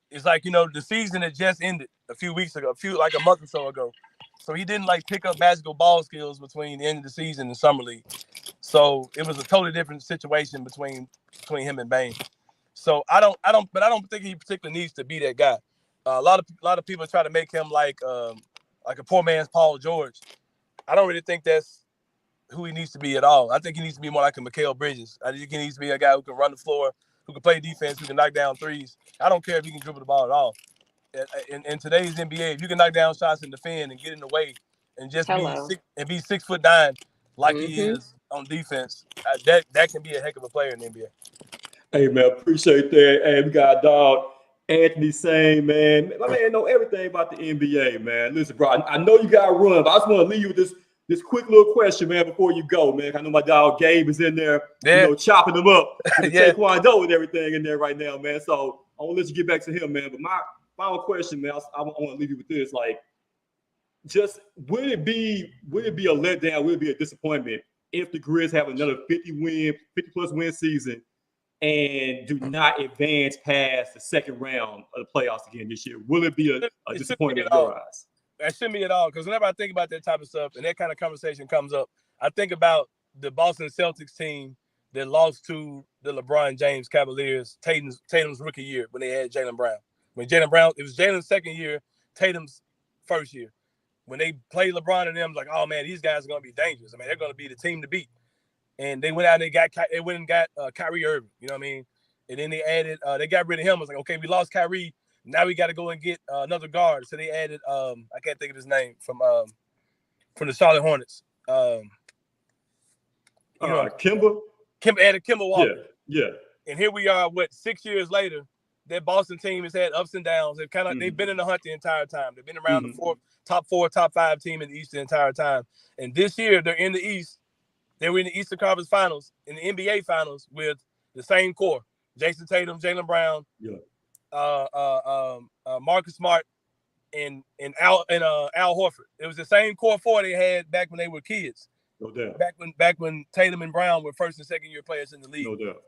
[SPEAKER 6] it's like, the season had just ended a few weeks ago, like a month or so ago. So he didn't pick up magical ball skills between the end of the season and Summer League. So it was a totally different situation between him and Bane. So I don't think he particularly needs to be that guy. A lot of people try to make him like a poor man's Paul George. I don't really think that's who he needs to be at all. I think he needs to be more like a Mikal Bridges. I think he needs to be a guy who can run the floor, who can play defense, who can knock down threes. I don't care if he can dribble the ball at all. In today's NBA, if you can knock down shots and defend and get in the way and just be 6'9" like he is on defense, that can be a heck of a player in the NBA.
[SPEAKER 2] Hey, man, appreciate that. Hey, we got dog Anthony SAIN, man. My man know everything about the NBA, man. Listen, bro, I know you got to run, but I just want to leave you with this quick little question, man, before you go, man. I know my dog Gabe is in there, chopping them up with the Taekwondo and everything in there right now, man. So I want to let you get back to him, man. But my final question, man, I want to leave you with this. Like, just would it be a letdown? Would it be a disappointment if the Grizz have another 50+ win season and do not advance past the second round of the playoffs again this year? Will it be a disappointment in your eyes?
[SPEAKER 6] That shouldn't be at all, because whenever I think about that type of stuff and that kind of conversation comes up, I think about the Boston Celtics team that lost to the LeBron James Cavaliers, Tatum's rookie year when they had Jaylen Brown. When Jaylen Brown, it was Jaylen's second year, Tatum's first year. When they played LeBron and them, like, oh man, these guys are going to be dangerous. I mean, they're going to be the team to beat. And they went out and they went and got Kyrie Irving. You know what I mean? And then they added, they got rid of him. I was like, okay, we lost Kyrie. Now we got to go and get another guard. So they added, I can't think of his name, from the Charlotte Hornets.
[SPEAKER 2] Kemba
[SPEAKER 6] added Kemba Walker.
[SPEAKER 2] Yeah.
[SPEAKER 6] And here we are, 6 years later, that Boston team has had ups and downs. They've been in the hunt the entire time. They've been around the top four, top five team in the East the entire time. And this year they're in the East. They were in the Eastern Conference Finals, in the NBA Finals, with the same core: Jason Tatum, Jaylen Brown, Marcus Smart, and Al Horford. It was the same core four they had back when they were kids.
[SPEAKER 2] No doubt.
[SPEAKER 6] Back when Tatum and Brown were first and second year players in the league.
[SPEAKER 2] No doubt.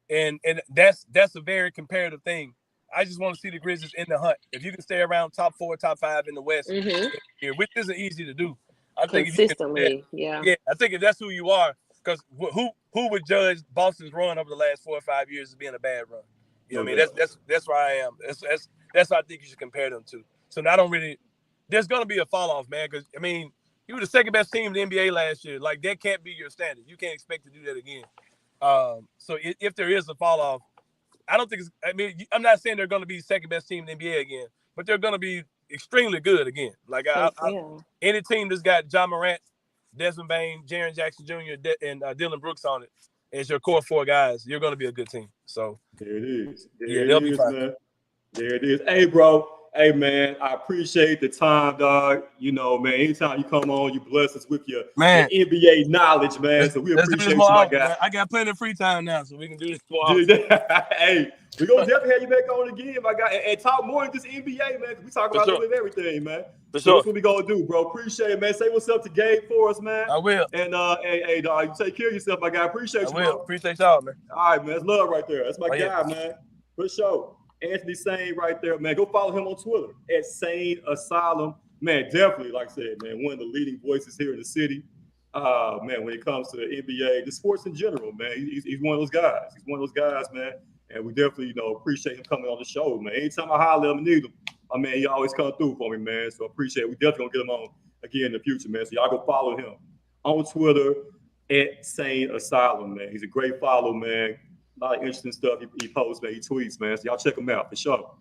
[SPEAKER 6] And that's a very comparative thing. I just want to see the Grizzlies in the hunt. If you can stay around top four, top five in the West, which isn't easy to do. I think
[SPEAKER 4] consistently,
[SPEAKER 6] yeah. I think if that's who you are, because who would judge Boston's run over the last 4 or 5 years as being a bad run? You know what I mean? That's where I am. That's what I think you should compare them to. So I don't really. There's gonna be a fall off, man. Because I mean, you were the second best team in the NBA last year. Like, that can't be your standard. You can't expect to do that again. So if there is a fall off, I don't think I'm not saying they're going to be second best team in the NBA again, but they're going to be extremely good again. Like, any team that's got Ja Morant, Desmond Bane, Jaren Jackson Jr., and Dylan Brooks on it as your core four guys, you're going to be a good team. So
[SPEAKER 2] there it is.
[SPEAKER 6] They'll be fine.
[SPEAKER 2] Man. There it is. Hey, bro. Hey, man, I appreciate the time, dog. You know, man, anytime you come on, you bless us with your NBA knowledge, man. So we appreciate you, my guy.
[SPEAKER 6] I got plenty of free time now, so we can do this more.
[SPEAKER 2] Hey, we're going to definitely have you back on again, my guy, and talk more than just NBA, man, because we talk about a little bit of everything, man. So that's what we going to do, bro. Appreciate it, man. Say what's up to Gabe for us, man.
[SPEAKER 6] I will.
[SPEAKER 2] And, hey, dog, you take care of yourself, my guy. Appreciate you,
[SPEAKER 6] bro. Appreciate y'all, man.
[SPEAKER 2] All right, man. That's love right there. That's my guy, man. For sure. Anthony SAIN right there, man. Go follow him on Twitter at SAIN Asylum. Man, definitely, like I said, man, one of the leading voices here in the city. Man, when it comes to the NBA, the sports in general, man, he's one of those guys. He's one of those guys, man. And we definitely, appreciate him coming on the show, man. Anytime I holler at him and need him, man, he always come through for me, man. So I appreciate it. We definitely gonna get him on again in the future, man. So y'all go follow him on Twitter at SAIN Asylum, man. He's a great follow, man. A lot of interesting stuff he posts, man. He tweets, man. So y'all check him out for sure.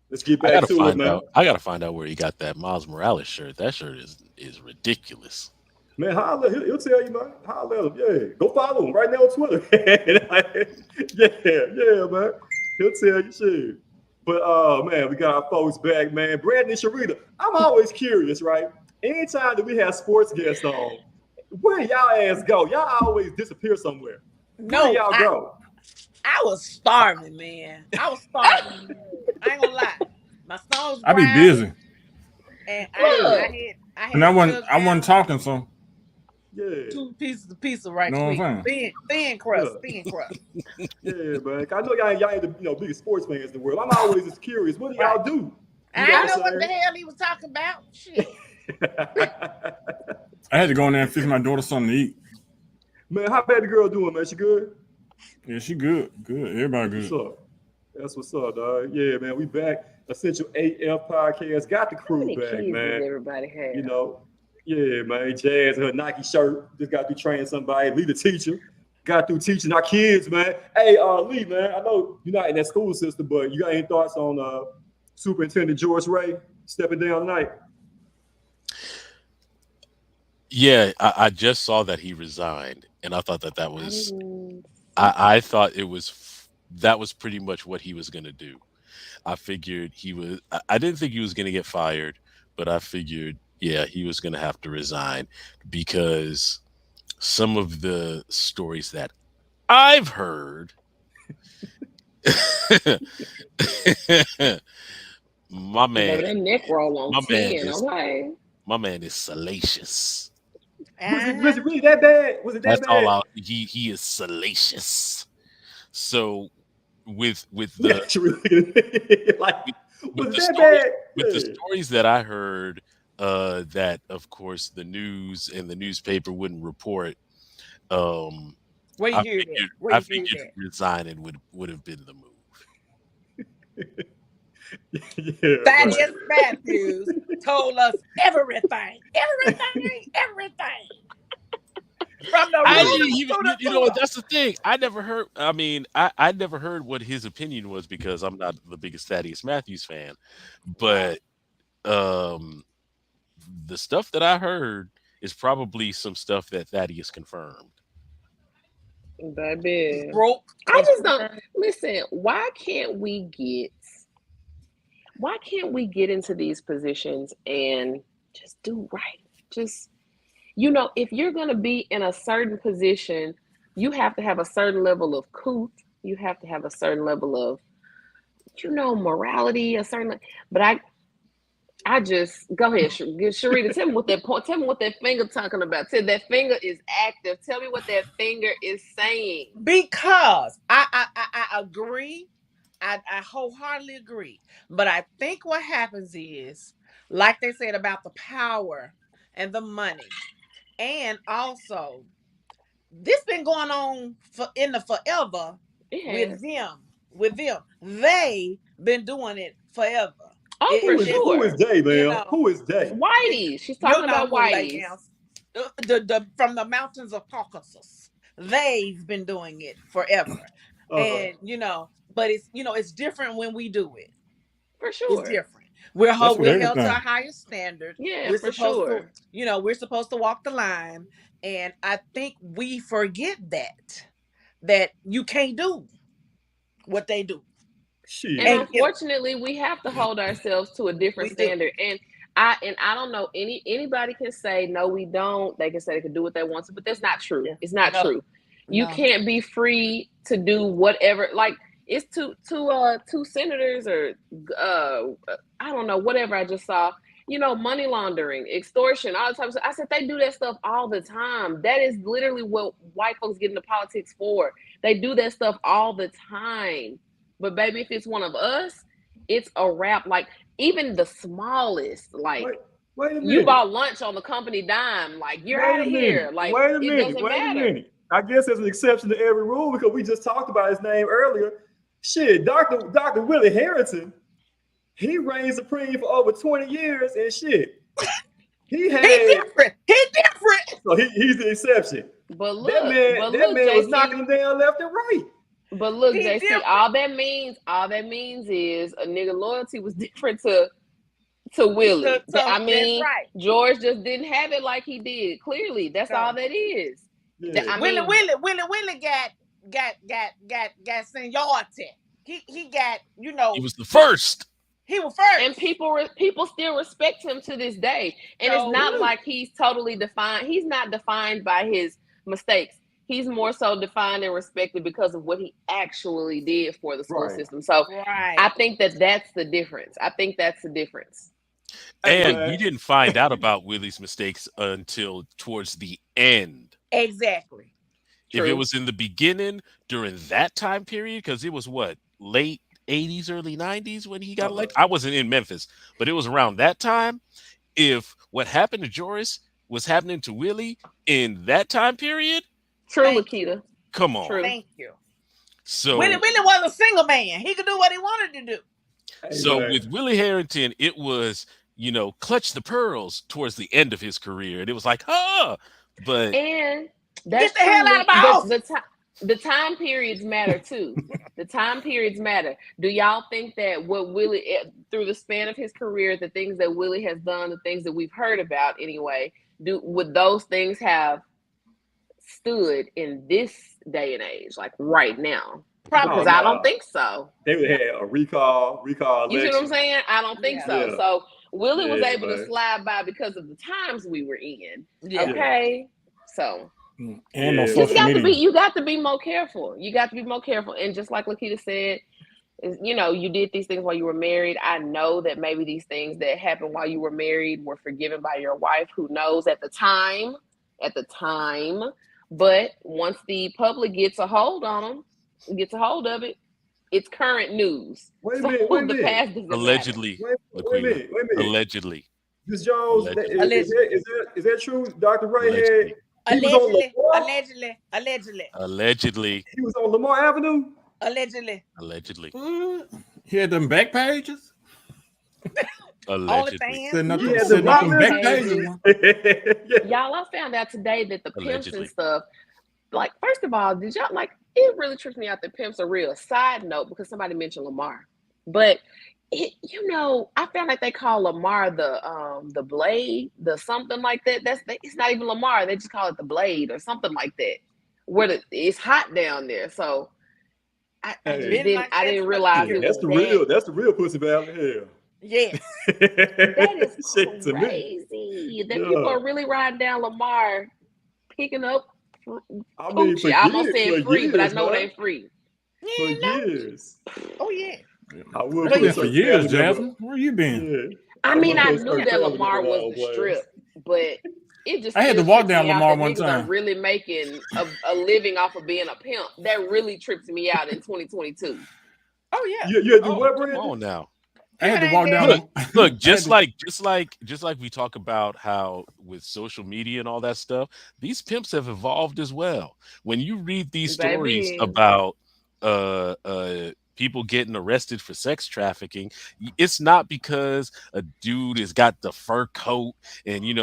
[SPEAKER 2] Let's get back to it, man.
[SPEAKER 5] I gotta find out where he got that Miles Morales shirt. That shirt is ridiculous.
[SPEAKER 2] Man, holla, he'll tell you, man. Holla at him. Yeah. Go follow him right now on Twitter. yeah, man. He'll tell you shit. But man, we got our folks back, man. Brandon and Sharita. I'm always curious, right? Anytime that we have sports guests on, where y'all ass go? Y'all always disappear somewhere. Where y'all go?
[SPEAKER 1] I was starving, man. I was starving. I ain't gonna lie. My son was
[SPEAKER 3] I be busy.
[SPEAKER 1] And I had
[SPEAKER 3] and I wasn't talking, so.
[SPEAKER 2] Yeah.
[SPEAKER 1] 2 pieces of pizza right
[SPEAKER 2] quick.
[SPEAKER 1] Thin crust. Yeah,
[SPEAKER 2] man. I know y'all ain't the biggest sports fans in the world. I'm always just curious. What do y'all do?
[SPEAKER 1] I don't know what the hell he was talking about. Shit.
[SPEAKER 3] I had to go in there and fix my daughter something to eat.
[SPEAKER 2] Man, how bad the girl doing, man? She good?
[SPEAKER 3] Yeah, she good. Good. Everybody good.
[SPEAKER 2] What's up? That's what's up, dog. Yeah, man. We back. Essential AF podcast. Got the crew back, man.
[SPEAKER 4] Everybody had.
[SPEAKER 2] Yeah, man. Jazz, her Nike shirt. Just got through training somebody. Lee, the teacher. Got through teaching our kids, man. Hey, Lee, man. I know you're not in that school system, but you got any thoughts on Superintendent George Ray stepping down tonight?
[SPEAKER 5] Yeah, I just saw that he resigned, and I thought that was. I thought that was pretty much what he was going to do. I figured I didn't think he was going to get fired, but I figured, yeah, he was going to have to resign because some of the stories that I've heard, my man is salacious.
[SPEAKER 2] Was it really that bad? Was it that bad?
[SPEAKER 5] That's all he is salacious. So with the
[SPEAKER 2] like
[SPEAKER 5] with
[SPEAKER 2] was
[SPEAKER 5] the
[SPEAKER 2] that
[SPEAKER 5] stories,
[SPEAKER 2] bad?
[SPEAKER 5] with the stories that I heard, that of course the news and the newspaper wouldn't report.
[SPEAKER 1] Where you hear that? Where
[SPEAKER 5] I
[SPEAKER 1] you hear
[SPEAKER 5] figured
[SPEAKER 1] that?
[SPEAKER 5] resigning would have been the move.
[SPEAKER 2] Yeah,
[SPEAKER 1] Thaddeus Matthews told us everything. From the
[SPEAKER 5] I
[SPEAKER 1] rooter
[SPEAKER 5] didn't even,
[SPEAKER 1] to the
[SPEAKER 5] you know what?
[SPEAKER 1] tutor.
[SPEAKER 5] That's the thing. I never heard. I mean, I never heard what his opinion was because I'm not the biggest Thaddeus Matthews fan. But um, the stuff that I heard is probably some stuff that Thaddeus confirmed.
[SPEAKER 4] Baby.
[SPEAKER 1] Broke.
[SPEAKER 4] I just don't listen. Why can't we get into these positions and just do right? Just, if you're going to be in a certain position, you have to have a certain level of couth. You have to have a certain level of, morality, but I just go ahead, Sharita. Tell me what that point. Tell me what that finger talking about. Tell that finger is active. Tell me what that finger is saying.
[SPEAKER 1] Because I agree. I wholeheartedly agree. But I think what happens is, like they said about the power and the money, and also this been going on in the forever with them. They been doing it forever.
[SPEAKER 4] Oh, for
[SPEAKER 2] Who is
[SPEAKER 4] sure.
[SPEAKER 2] they, man? Who is they?
[SPEAKER 4] Whitey's. She's
[SPEAKER 1] You
[SPEAKER 4] talking
[SPEAKER 1] know
[SPEAKER 4] about
[SPEAKER 1] who they
[SPEAKER 4] Whitey's.
[SPEAKER 1] is. The from the mountains of Caucasus. They've been doing it forever. And but it's different when we do it.
[SPEAKER 4] For sure.
[SPEAKER 1] It's different. We're held to a higher standard.
[SPEAKER 4] Yeah,
[SPEAKER 1] We're
[SPEAKER 4] for
[SPEAKER 1] supposed
[SPEAKER 4] sure.
[SPEAKER 1] to, we're supposed to walk the line. And I think we forget that you can't do what they do.
[SPEAKER 2] Shit.
[SPEAKER 4] And unfortunately, we have to hold ourselves to a different standard. And I don't know, anybody can say no, we don't. They can say they can do what they want to, but that's not true. Yeah. It's not true. You can't be free to do whatever. Like, it's two senators or I don't know, whatever I just saw. Money laundering, extortion, all the time. I said they do that stuff all the time. That is literally what white folks get into politics for. They do that stuff all the time. But baby, if it's one of us, it's a wrap. Like, even the smallest, like,
[SPEAKER 2] wait a minute.
[SPEAKER 4] You bought lunch on the company dime, like, you're out of here. Like, it doesn't matter.
[SPEAKER 2] I guess there's an exception to every rule because we just talked about his name earlier. Shit, Dr. Willie Harrington, he reigned supreme for over 20 years and shit. He's different. So he's the exception.
[SPEAKER 4] But look,
[SPEAKER 2] that man was knocking him down left and right.
[SPEAKER 4] But look, JC, all that means is a nigga loyalty was different to Willie. I mean, George just didn't have it like he did. Clearly, that's all that is.
[SPEAKER 1] Yeah. Willie got seniority. He got,
[SPEAKER 5] He was the first.
[SPEAKER 1] He was first.
[SPEAKER 4] And people still respect him to this day. And it's not like he's totally defined. He's not defined by his mistakes. He's more so defined and respected because of what he actually did for the school system. So I think that's the difference.
[SPEAKER 5] And we didn't find out about Willie's mistakes until towards the end.
[SPEAKER 1] Exactly.
[SPEAKER 5] If it was in the beginning during that time period, because it was what, late 80s, early 90s when he got elected. I wasn't in Memphis, but it was around that time. If what happened to Joris was happening to Willie in that time period.
[SPEAKER 4] True, Lakita.
[SPEAKER 5] Come on.
[SPEAKER 1] True. Thank you.
[SPEAKER 5] So
[SPEAKER 1] Willie was a single man. He could do what he wanted to do.
[SPEAKER 5] So with Willie Harrington, it was, clutch the pearls towards the end of his career. And it was like, but
[SPEAKER 4] and that's
[SPEAKER 1] get the hell out of my house.
[SPEAKER 4] The time periods matter too. The time periods matter. Do y'all think that what Willie, through the span of his career, the things that Willie has done, the things that we've heard about anyway, would those things have stood in this day and age, like right now? Probably, because I don't think so.
[SPEAKER 2] They would have had a recall election.
[SPEAKER 4] You see what I'm saying? I don't think so. Yeah. So Willie was able to slide by because of the times we were in. Yeah. Okay, so.
[SPEAKER 3] And
[SPEAKER 4] you got to be more careful. And just like Lakita said, you did these things while you were married. I know that maybe these things that happened while you were married were forgiven by your wife. Who knows at the time? But once the public gets a hold of it, It's current news.
[SPEAKER 2] Wait a
[SPEAKER 4] So
[SPEAKER 2] minute. Wait a
[SPEAKER 4] the
[SPEAKER 2] minute.
[SPEAKER 4] past doesn't matter.
[SPEAKER 5] Allegedly.
[SPEAKER 2] Wait a minute.
[SPEAKER 5] Allegedly.
[SPEAKER 2] Ms. Jones,
[SPEAKER 1] Allegedly.
[SPEAKER 2] is that true? Dr. Ray
[SPEAKER 5] Allegedly.
[SPEAKER 2] he was on
[SPEAKER 1] Allegedly.
[SPEAKER 2] Lamar?
[SPEAKER 5] Allegedly.
[SPEAKER 2] He was on Lamar Avenue?
[SPEAKER 1] Allegedly.
[SPEAKER 3] He had them back pages.
[SPEAKER 5] Allegedly.
[SPEAKER 3] Setting up
[SPEAKER 2] Yeah,
[SPEAKER 3] them back
[SPEAKER 4] pages.
[SPEAKER 3] pages.
[SPEAKER 4] Y'all, I found out today that the pimps
[SPEAKER 5] Allegedly.
[SPEAKER 4] and stuff, like, first of all, did y'all, like, it really trips me out that pimps are real. Side note, because somebody mentioned Lamar. But, I found like they call Lamar the Blade, the something like that. It's not even Lamar. They just call it the Blade or something like that. Where it's hot down there. So, I didn't realize it was
[SPEAKER 2] that's the real Pussy Valley. Hell.
[SPEAKER 1] Yes.
[SPEAKER 4] That is crazy. That people are really riding down Lamar, picking up. I almost said free, but I know it ain't free.
[SPEAKER 2] For years.
[SPEAKER 1] Oh yeah.
[SPEAKER 2] I would
[SPEAKER 3] been for years, Jasmine. Where you been?
[SPEAKER 2] Yeah.
[SPEAKER 4] I mean, I knew that Lamar was the strip, but it just
[SPEAKER 3] I had to walk down Lamar one
[SPEAKER 4] niggas
[SPEAKER 3] time.
[SPEAKER 4] are really making a living off of being a pimp. That really trips me out in 2022.
[SPEAKER 1] Oh yeah.
[SPEAKER 2] You had to what,
[SPEAKER 5] Come on now.
[SPEAKER 3] I had to walk down.
[SPEAKER 5] Look, just like we talk about how with social media and all that stuff, these pimps have evolved as well. When you read these stories about people getting arrested for sex trafficking, it's not because a dude has got the fur coat and the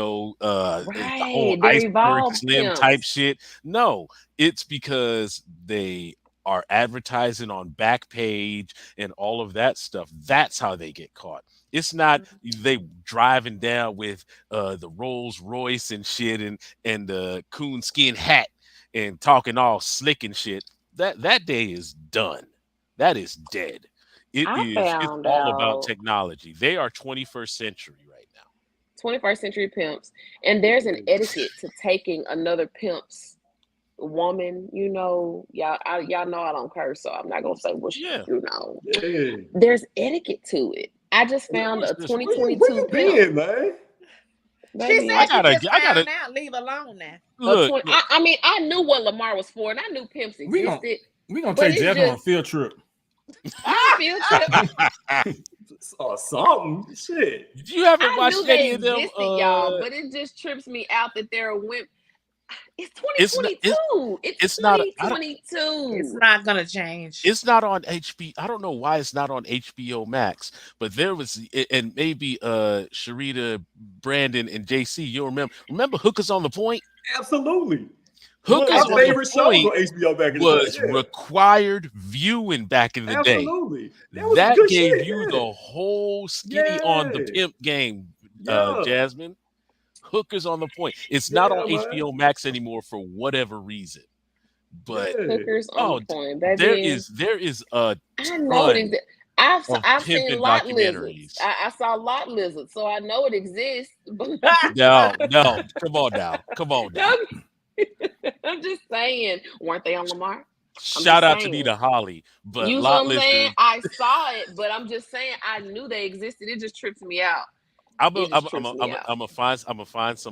[SPEAKER 5] whole iceberg slim type shit. No, it's because they are advertising on Backpage and all of that stuff. That's how they get caught. It's not they driving down with the Rolls Royce and shit and the coonskin hat and talking all slick and shit. That day is done. That is dead. It's all about technology. They are 21st century right now.
[SPEAKER 4] 21st century pimps. And there's an etiquette to taking another pimp's woman, y'all know I don't curse, so I'm not gonna say there's etiquette to it. I just found a 2022
[SPEAKER 2] where you been, man?
[SPEAKER 1] She said I gotta now leave alone now.
[SPEAKER 5] Look,
[SPEAKER 4] I mean, I knew what Lamar was for, and I knew pimps existed.
[SPEAKER 3] We gonna take Jasmine on a field trip.
[SPEAKER 4] Field trip.
[SPEAKER 2] Or something. Shit.
[SPEAKER 5] You haven't watched any of them,
[SPEAKER 4] y'all, but it just trips me out that there are women. It's 2022. It's 2022.
[SPEAKER 1] It's not gonna change.
[SPEAKER 5] It's not on HBO. I don't know why it's not on HBO Max, but there was, and maybe Sharita, Brandon, and JC. You'll remember Hookers on the Point?
[SPEAKER 2] Absolutely.
[SPEAKER 5] Hookers on the Point
[SPEAKER 2] on HBO back in
[SPEAKER 5] was required viewing back in the day.
[SPEAKER 2] Absolutely.
[SPEAKER 5] That gave you the whole skinny on the pimp game, Jasmine. Hookers on the Point. It's not on HBO Max anymore for whatever reason. But
[SPEAKER 4] Hookers on the Point, baby.
[SPEAKER 5] There is a
[SPEAKER 4] I know it exists. I've seen lot
[SPEAKER 5] documentaries.
[SPEAKER 4] lizards. I saw lot lizards, so I know it exists.
[SPEAKER 5] No, come on now.
[SPEAKER 4] I'm just saying, weren't they on Lamar?
[SPEAKER 5] Shout out to Nita Holly, but
[SPEAKER 4] you know what I'm saying? I saw it, but I'm just saying I knew they existed. It just trips me out. I'm gonna find some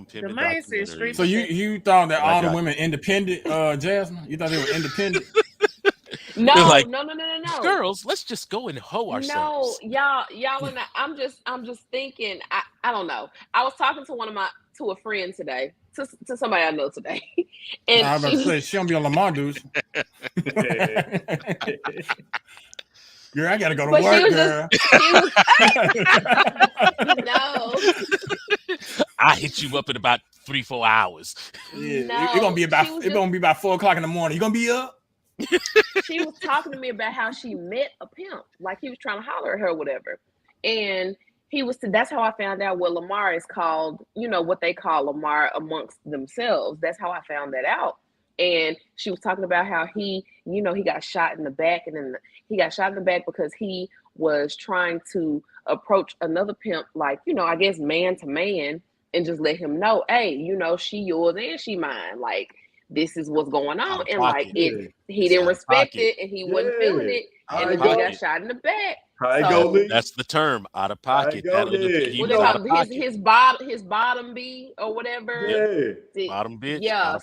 [SPEAKER 4] pimping documentaries.
[SPEAKER 3] So you thought that all the women independent, Jasmine? You thought they were independent?
[SPEAKER 4] No,
[SPEAKER 5] like,
[SPEAKER 4] no.
[SPEAKER 5] Girls, let's just go and hoe ourselves.
[SPEAKER 4] No, y'all and I'm just thinking. I don't know. I was talking to a friend today, to somebody I know today, and
[SPEAKER 3] I was about to say she don't be on Lamar, dudes. Girl, I gotta go to work, girl.
[SPEAKER 4] No.
[SPEAKER 5] I hit you up in about 3-4 hours.
[SPEAKER 3] Yeah, no, it's gonna be about 4 o'clock in the morning. You gonna be up?
[SPEAKER 4] She was talking to me about how she met a pimp, like he was trying to holler at her or whatever. And that's how I found out what Lamar is called, what they call Lamar amongst themselves. That's how I found that out. And she was talking about how he got shot in the back, and then he got shot in the back because he was trying to approach another pimp, like, I guess man to man, and just let him know, hey, she yours and she mine. Like, this is what's going on. And like he didn't respect it, and he wasn't feeling it, and the dude got shot in the back.
[SPEAKER 5] That's the term, out of pocket.
[SPEAKER 4] His bottom B or whatever.
[SPEAKER 5] Bottom bitch.
[SPEAKER 4] Yeah.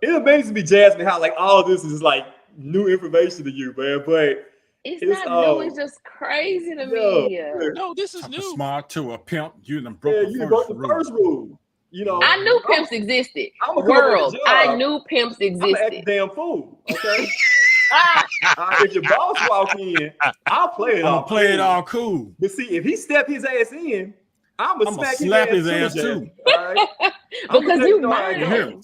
[SPEAKER 2] It amazes me, Jasmine, how like all of this is like new information to you, man. But
[SPEAKER 4] It's not new. It's just crazy to me.
[SPEAKER 5] No, this is new.
[SPEAKER 3] Smart to a pimp. You done broke
[SPEAKER 2] you broke the first rule. You know,
[SPEAKER 4] I knew pimps existed.
[SPEAKER 2] I'm a
[SPEAKER 4] World, I knew pimps
[SPEAKER 2] I'm
[SPEAKER 4] existed.
[SPEAKER 2] an damn fool. Okay. If your boss walk in, I'll play it all.
[SPEAKER 3] Play it all cool.
[SPEAKER 2] But see, if he step his ass in, I'm gonna
[SPEAKER 3] slap his ass too.
[SPEAKER 2] All right?
[SPEAKER 4] Because you mine.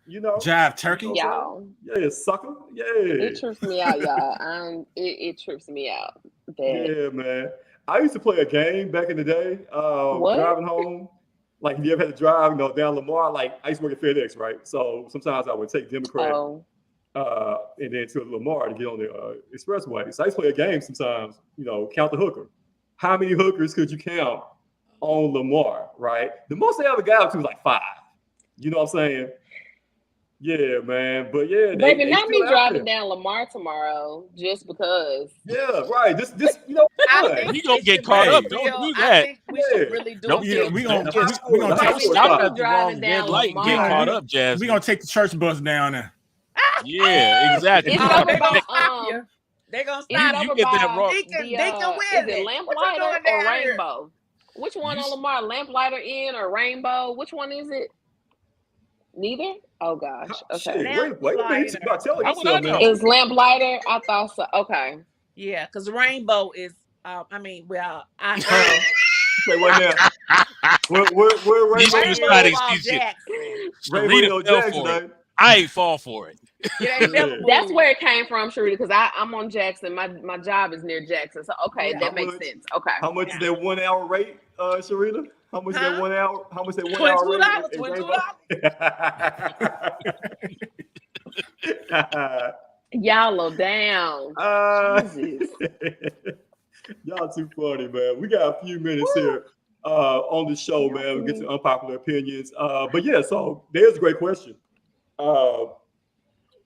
[SPEAKER 2] You know,
[SPEAKER 3] jive turkey,
[SPEAKER 4] y'all.
[SPEAKER 2] Yeah, sucker. Yeah,
[SPEAKER 4] it trips me out, y'all. It trips me out.
[SPEAKER 2] Yeah, man. I used to play a game back in the day. Driving home. Like, if you ever had to drive, down Lamar, like, I used to work at FedEx, right? So sometimes I would take Democrat and then to Lamar to get on the expressway. So I used to play a game sometimes, count the hooker. How many hookers could you count on Lamar, right? The most I ever got up to was like 5. You know what I'm saying? Yeah, man. But yeah,
[SPEAKER 4] baby, not me driving down Lamar tomorrow just because.
[SPEAKER 2] Yeah, right. This
[SPEAKER 1] I think
[SPEAKER 5] we gonna get caught up. Don't do that.
[SPEAKER 1] I think we should really do it.
[SPEAKER 3] We gonna
[SPEAKER 5] stop at the wrong red light and get caught up, Jazz.
[SPEAKER 3] We gonna take the church bus down there.
[SPEAKER 5] Yeah, exactly.
[SPEAKER 4] They're gonna stop
[SPEAKER 5] you get that wrong.
[SPEAKER 4] Is it Lamplighter or Rainbow? Which one on Lamar? Lamplighter in or Rainbow? Which one is it? Neither? Oh gosh. Okay.
[SPEAKER 2] Wait a minute.
[SPEAKER 4] Is Lamplighter? I thought so. Okay.
[SPEAKER 1] Yeah, because Rainbow is I
[SPEAKER 2] say what now? Where
[SPEAKER 5] Rainbow Jackson? I ain't fall for it.
[SPEAKER 4] That's where it came from, Sharita, because I'm on Jackson. My job is near Jackson. So that makes sense. Okay.
[SPEAKER 2] How much is that 1 hour rate, Sharita? How much is that 1 hour? How much is that 1 hour rate?
[SPEAKER 4] $22. Y'all are down.
[SPEAKER 2] Y'all too funny, man. We got a few minutes here on the show, man. We'll get to unpopular opinions. But yeah, so there's a great question.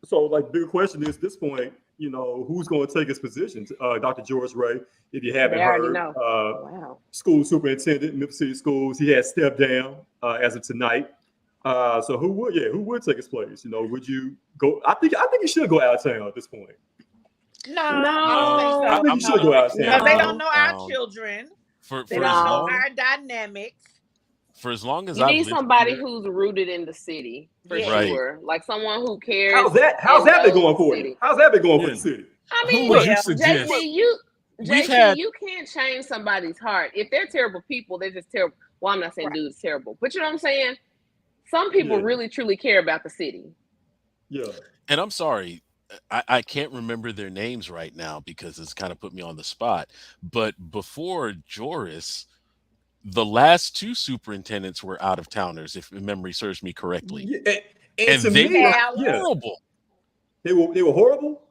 [SPEAKER 2] So, like, the big question is, at this point, who's going to take his position? Dr. Joris Ray, if you haven't heard, school superintendent, Memphis City Schools, he has stepped down as of tonight. So who would take his place? Would you go? I think you should go out of town at this point.
[SPEAKER 1] No, I
[SPEAKER 2] think you should go out of town
[SPEAKER 1] because they don't know our children. They don't know our dynamics.
[SPEAKER 5] For as long as
[SPEAKER 4] you need somebody who's rooted in the city, for sure. Like someone who cares.
[SPEAKER 2] How's that been going for you? How's that been going for the city?
[SPEAKER 4] I mean, JC, you can't change somebody's heart. If they're terrible people, they're just terrible. Well, I'm not saying dude's terrible, but you know what I'm saying? Some people really, truly care about the city.
[SPEAKER 2] Yeah.
[SPEAKER 5] And I'm sorry, I can't remember their names right now because it's kind of put me on the spot. But before Joris, the last 2 superintendents were out of towners, if memory serves me correctly.
[SPEAKER 2] Yeah,
[SPEAKER 5] and they were horrible.
[SPEAKER 2] They were horrible?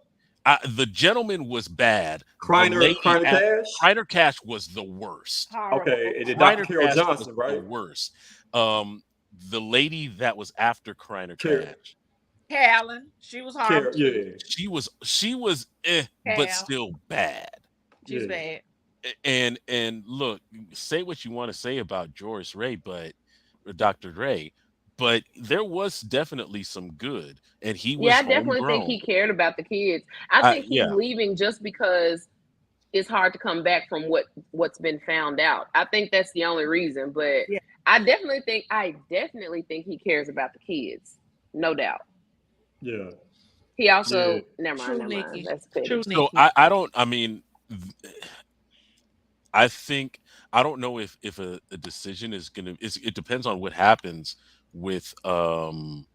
[SPEAKER 5] The gentleman was bad.
[SPEAKER 2] Kreiner
[SPEAKER 5] Cash was the worst.
[SPEAKER 2] Okay, and then Dr. Carol Johnson, right?
[SPEAKER 5] The worst. The lady that was after Kreiner Cash.
[SPEAKER 1] Carolyn, she was horrible.
[SPEAKER 5] She was but still bad.
[SPEAKER 1] She's bad.
[SPEAKER 5] And look, say what you want to say about Joris Ray, Dr. Ray, but there was definitely some good, and he was.
[SPEAKER 4] Yeah, I definitely think he cared about the kids. I think he's leaving just because it's hard to come back from what's been found out. I think that's the only reason. But I definitely think he cares about the kids, no doubt.
[SPEAKER 2] Yeah.
[SPEAKER 4] He also never mind. That's petty.
[SPEAKER 5] So I don't. I mean. I think I don't know if a decision is gonna. It depends on what happens with the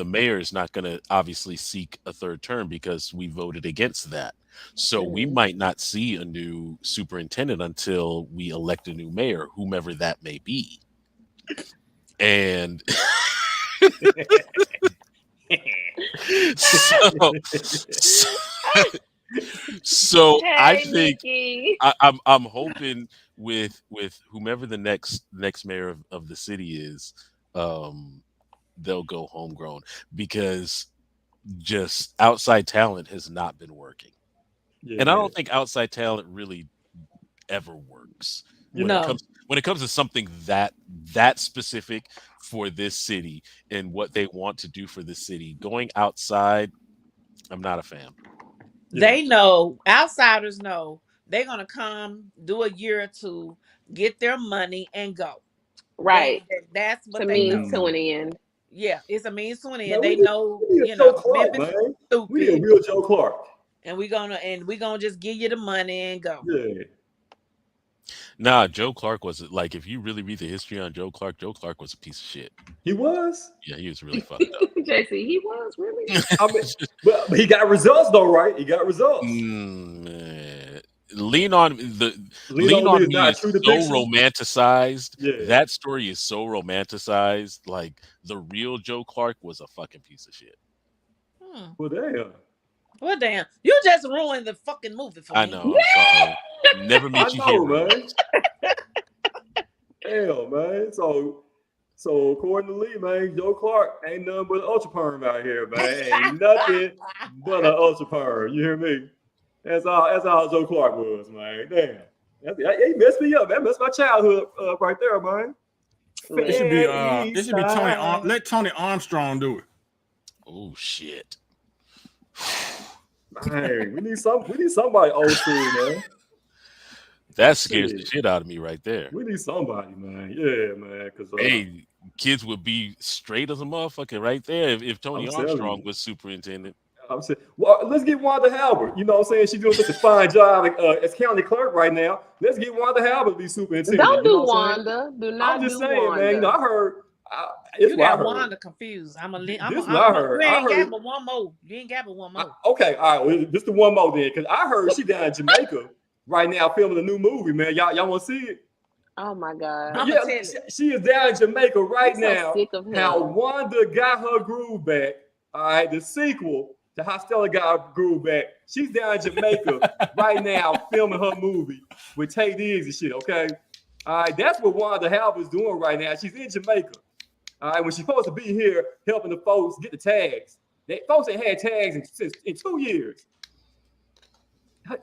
[SPEAKER 5] mayor is not gonna obviously seek a 3rd term because we voted against that. So we might not see a new superintendent until we elect a new mayor, whomever that may be. And so I think I'm hoping with whomever the next mayor of the city is, they'll go homegrown because just outside talent has not been working. And I don't think outside talent really ever works when it comes to something that specific for this city and what they want to do for the city. Going outside, I'm not a fan.
[SPEAKER 1] They know, outsiders know, they're gonna come do a year or two, get their money, and go.
[SPEAKER 4] Right.
[SPEAKER 1] That's
[SPEAKER 4] It's a
[SPEAKER 1] what they know.
[SPEAKER 4] means to an end.
[SPEAKER 1] Yeah, it's a means to an
[SPEAKER 2] Man,
[SPEAKER 1] end. They know,
[SPEAKER 2] we need a Joe Clark,
[SPEAKER 1] Memphis
[SPEAKER 2] man.
[SPEAKER 1] stupid.
[SPEAKER 2] We need a real Joe Clark.
[SPEAKER 1] And we gonna just give you the money and go.
[SPEAKER 2] Yeah.
[SPEAKER 5] Nah, Joe Clark was like, if you really read the history on Joe Clark was a piece of shit.
[SPEAKER 2] He was?
[SPEAKER 5] Yeah, he was really fucked up.
[SPEAKER 4] JC, he was really.
[SPEAKER 2] I mean, but he got results though, right? He got results.
[SPEAKER 5] Lean on Me is so romanticized.
[SPEAKER 2] Yeah.
[SPEAKER 5] That story is so romanticized. Like, the real Joe Clark was a fucking piece of shit.
[SPEAKER 2] Well, damn.
[SPEAKER 1] Well, damn. You just ruined the fucking movie for me.
[SPEAKER 5] I know. I'm sorry. Never meet you here,
[SPEAKER 2] man. Damn, man. So according to Lee, man, Joe Clark ain't nothing but an ultra perm out here, man. Ain't nothing but an ultra perm. You hear me? That's all Joe Clark was, man. Damn. He messed me up, man. Messed my childhood up right there, man.
[SPEAKER 3] It should be Tony. Let Tony Armstrong do it.
[SPEAKER 5] Oh shit.
[SPEAKER 2] Man, we need somebody old school, man.
[SPEAKER 5] That scares the shit out of me right there.
[SPEAKER 2] We need somebody, man. Yeah, man. Because
[SPEAKER 5] hey, kids would be straight as a motherfucker right there if Tony Armstrong was superintendent.
[SPEAKER 2] I'm saying, well, let's get Wanda Halbert. You know what I'm saying? She's doing such a fine job as county clerk right now. Let's get Wanda Halbert to be superintendent.
[SPEAKER 4] Don't do Wanda. Do not.
[SPEAKER 2] I'm just
[SPEAKER 4] do
[SPEAKER 2] saying,
[SPEAKER 4] Wanda.
[SPEAKER 2] man. You know, I heard.
[SPEAKER 1] You got Wanda confused. You ain't got but one more. You ain't got but one more.
[SPEAKER 2] Okay, all right. Well, just the one more then, because I heard she down in Jamaica right now filming a new movie, man. Y'all want to see it?
[SPEAKER 4] Oh my God.
[SPEAKER 2] She is down in Jamaica right now.
[SPEAKER 4] Sick of him.
[SPEAKER 2] How Wanda got her groove back. All right, the sequel to How Stella got her groove back. She's down in Jamaica right now filming her movie with Tay Diggs and shit. Okay, all right. That's what Wanda Halbert's doing right now. She's in Jamaica. All right, when she's supposed to be here helping the folks get the tags. Folks ain't had tags in 2 years.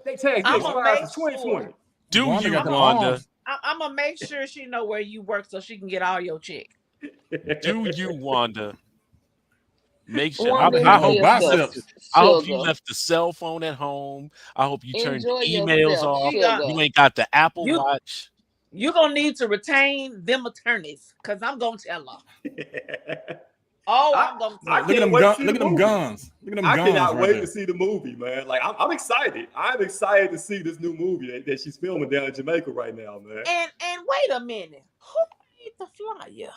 [SPEAKER 2] They tags expired since 2020.
[SPEAKER 5] Do you, Wanda?
[SPEAKER 1] I'm gonna make sure she know where you work so she can get all your check.
[SPEAKER 5] Do you, Wanda? Make sure.
[SPEAKER 4] Wanda,
[SPEAKER 5] I hope you left the cell phone at home. I hope you turned emails off. You ain't got the Apple Watch.
[SPEAKER 1] You're going to need to retain them attorneys because I'm going to tell her. I'm going to tell her.
[SPEAKER 3] Look at them guns.
[SPEAKER 2] I cannot wait to see the movie, man. Like, I'm excited. I'm excited to see this new movie that she's filming down in Jamaica right now, man.
[SPEAKER 1] And wait a minute. Who made the flyer?